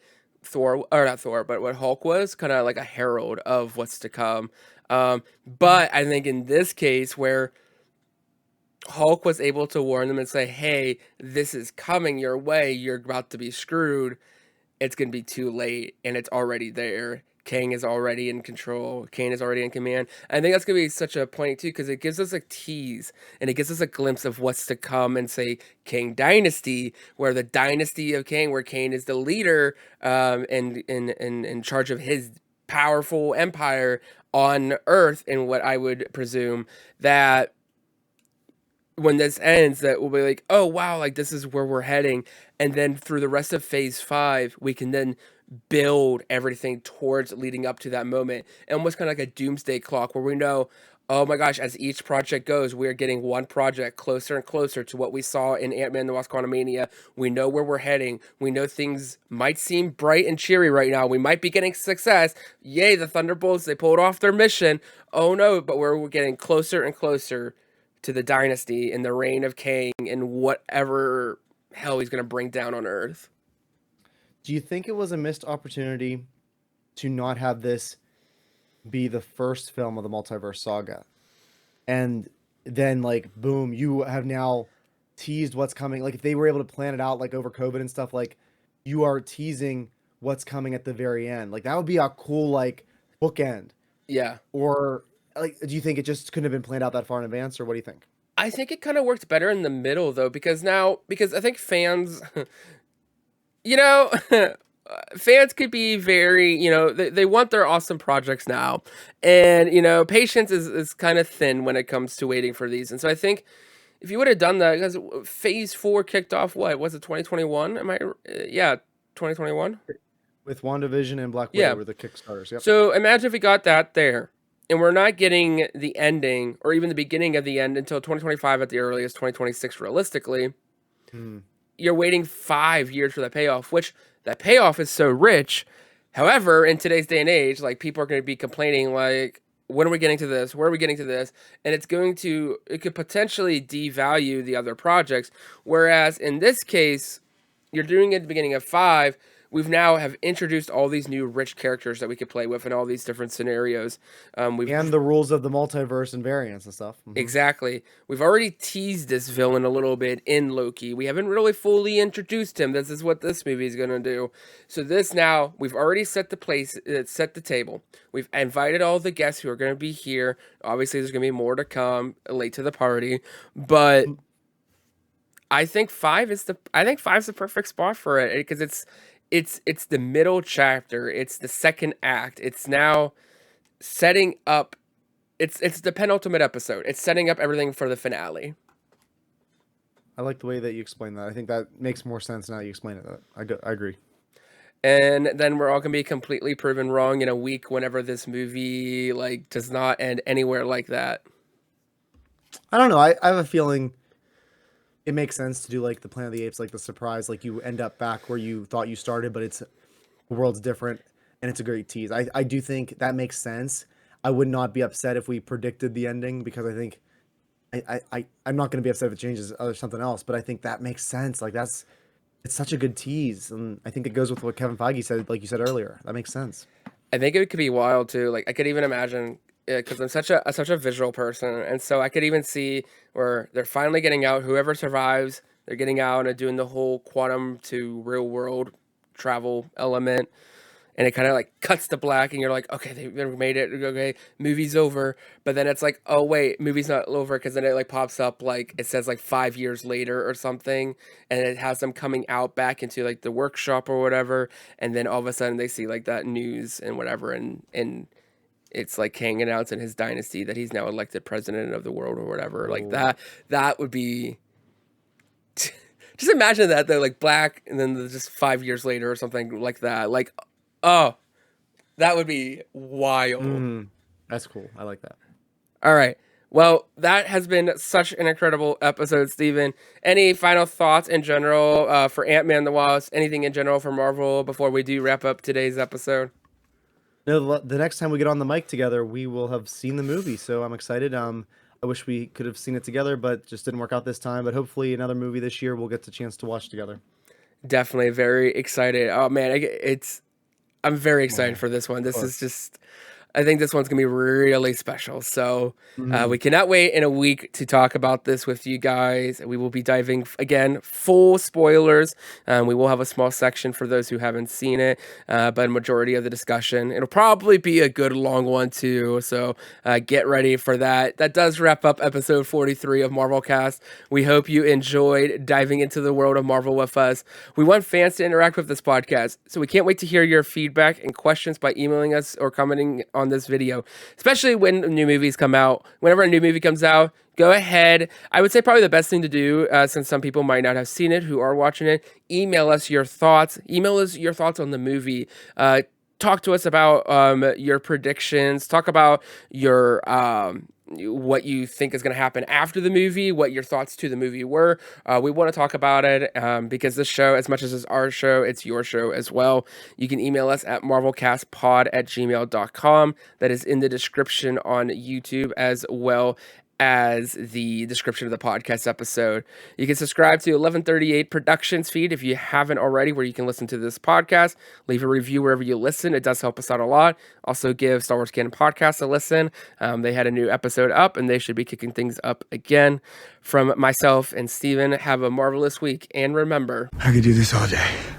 what Hulk was, kind of like a herald of what's to come. But I think in this case where Hulk was able to warn them and say, hey, this is coming your way. You're about to be screwed. It's going to be too late. And it's already there. Kang is already in control. Kang is already in command. I think that's going to be such a point, too, because it gives us a tease and it gives us a glimpse of what's to come and say Kang Dynasty, where the dynasty of Kang, where Kang is the leader and in charge of his powerful empire on Earth, and what I would presume that when this ends, that we'll be like, oh wow, like this is where we're heading, and then through the rest of Phase 5, we can then build everything towards leading up to that moment, and almost kind of like a doomsday clock where we know, oh my gosh, as each project goes, we're getting one project closer and closer to what we saw in Ant-Man and the Wasp Quantumania. We know where we're heading. We know things might seem bright and cheery right now. We might be getting success. Yay, the Thunderbolts, they pulled off their mission. Oh no, but we're getting closer and closer to the dynasty and the reign of Kang and whatever hell he's going to bring down on Earth. Do you think it was a missed opportunity to not have this be the first film of the multiverse saga? And then, like, boom, you have now teased what's coming. Like, if they were able to plan it out, like, over COVID and stuff, like, you are teasing what's coming at the very end. Like, that would be a cool, like, bookend. Yeah. Or, like, do you think it just couldn't have been planned out that far in advance, or what do you think? I think it kind of worked better in the middle, though, because I think fans, you know, fans could be very, they want their awesome projects now. And, patience is kind of thin when it comes to waiting for these. And so I think if you would have done that, because Phase 4 kicked off, what was it, 2021? Yeah, 2021? With WandaVision and Black Widow were the Kickstarters. Yep. So imagine if we got that there, and we're not getting the ending or even the beginning of the end until 2025 at the earliest, 2026 realistically. You're waiting 5 years for that payoff, which that payoff is so rich. However, in today's day and age, like, people are going to be complaining, like, when are we getting to this? Where are we getting to this? And it could potentially devalue the other projects. Whereas in this case, you're doing it at the beginning of 5. We've now have introduced all these new rich characters that we could play with in all these different scenarios. And the rules of the multiverse and variants and stuff. Exactly. We've already teased this villain a little bit in Loki. We haven't really fully introduced him. This is what this movie is going to do. So we've already set the table. We've invited all the guests who are going to be here. Obviously, there's going to be more to come late to the party. But I think 5 is the perfect spot for it, because it's the middle chapter. It's the second act. It's now setting up. It's the penultimate episode. It's setting up everything for the finale. I like the way that you explain that. I think that makes more sense now you explain it. I agree. And then we're all gonna be completely proven wrong in a week whenever this movie does not end anywhere like that. I don't know. I have a feeling it makes sense to do like the Planet of the Apes, like the surprise, like you end up back where you thought you started, but the world's different, and it's a great tease. I do think that makes sense. I would not be upset if we predicted the ending, because I think I'm not going to be upset if it changes or something else, but I think that makes sense. Like, it's such a good tease, and I think it goes with what Kevin Feige said, like you said earlier. That makes sense. I think it could be wild too. Like, I could even imagine, because I'm such a visual person, and so I could even see where they're finally getting out. Whoever survives, they're getting out and doing the whole quantum to real world travel element, and it kind of like cuts to black, and you're like, okay, they made it. Okay, movie's over. But then it's like, oh wait, movie's not over, because then it like pops up, like it says like 5 years later or something, and it has them coming out back into like the workshop or whatever, and then all of a sudden they see like that news and whatever, and it's like Kang announcing his dynasty, that he's now elected president of the world or whatever. Like that would be. Just imagine that though, like black, and then just 5 years later or something like that. Like, oh, that would be wild. That's cool. I like that. All right. Well, that has been such an incredible episode, Steven. Any final thoughts in general for Ant-Man and the Wasp? Anything in general for Marvel before we do wrap up today's episode? No, the next time we get on the mic together, we will have seen the movie, so I'm excited. I wish we could have seen it together, but just didn't work out this time. But hopefully another movie this year we'll get the chance to watch together. Definitely very excited. Oh man, I'm very excited for this one. This is just, I think this one's going to be really special. So we cannot wait in a week to talk about this with you guys. We will be diving, again, full spoilers. We will have a small section for those who haven't seen it, but a majority of the discussion. It'll probably be a good long one too. So get ready for that. That does wrap up episode 43 of Marvelcast. We hope you enjoyed diving into the world of Marvel with us. We want fans to interact with this podcast, so we can't wait to hear your feedback and questions by emailing us or commenting on on this video, especially when new movies come out. Whenever a new movie comes out, go ahead. I would say probably the best thing to do, since some people might not have seen it who are watching it, email us your thoughts. Email us your thoughts on the movie. Talk to us about your predictions. Talk about your what you think is going to happen after the movie, what your thoughts to the movie were. We want to talk about it because this show, as much as it's our show, it's your show as well. You can email us at marvelcastpod@gmail.com. That is in the description on YouTube as well as the description of the podcast episode. You can subscribe to 1138 Productions feed if you haven't already, where you can listen to this podcast. Leave a review wherever you listen. It does help us out a lot. Also give Star Wars Canon Podcast a listen. They had a new episode up and they should be kicking things up again. From myself and Steven, have a marvelous week. And remember, I could do this all day.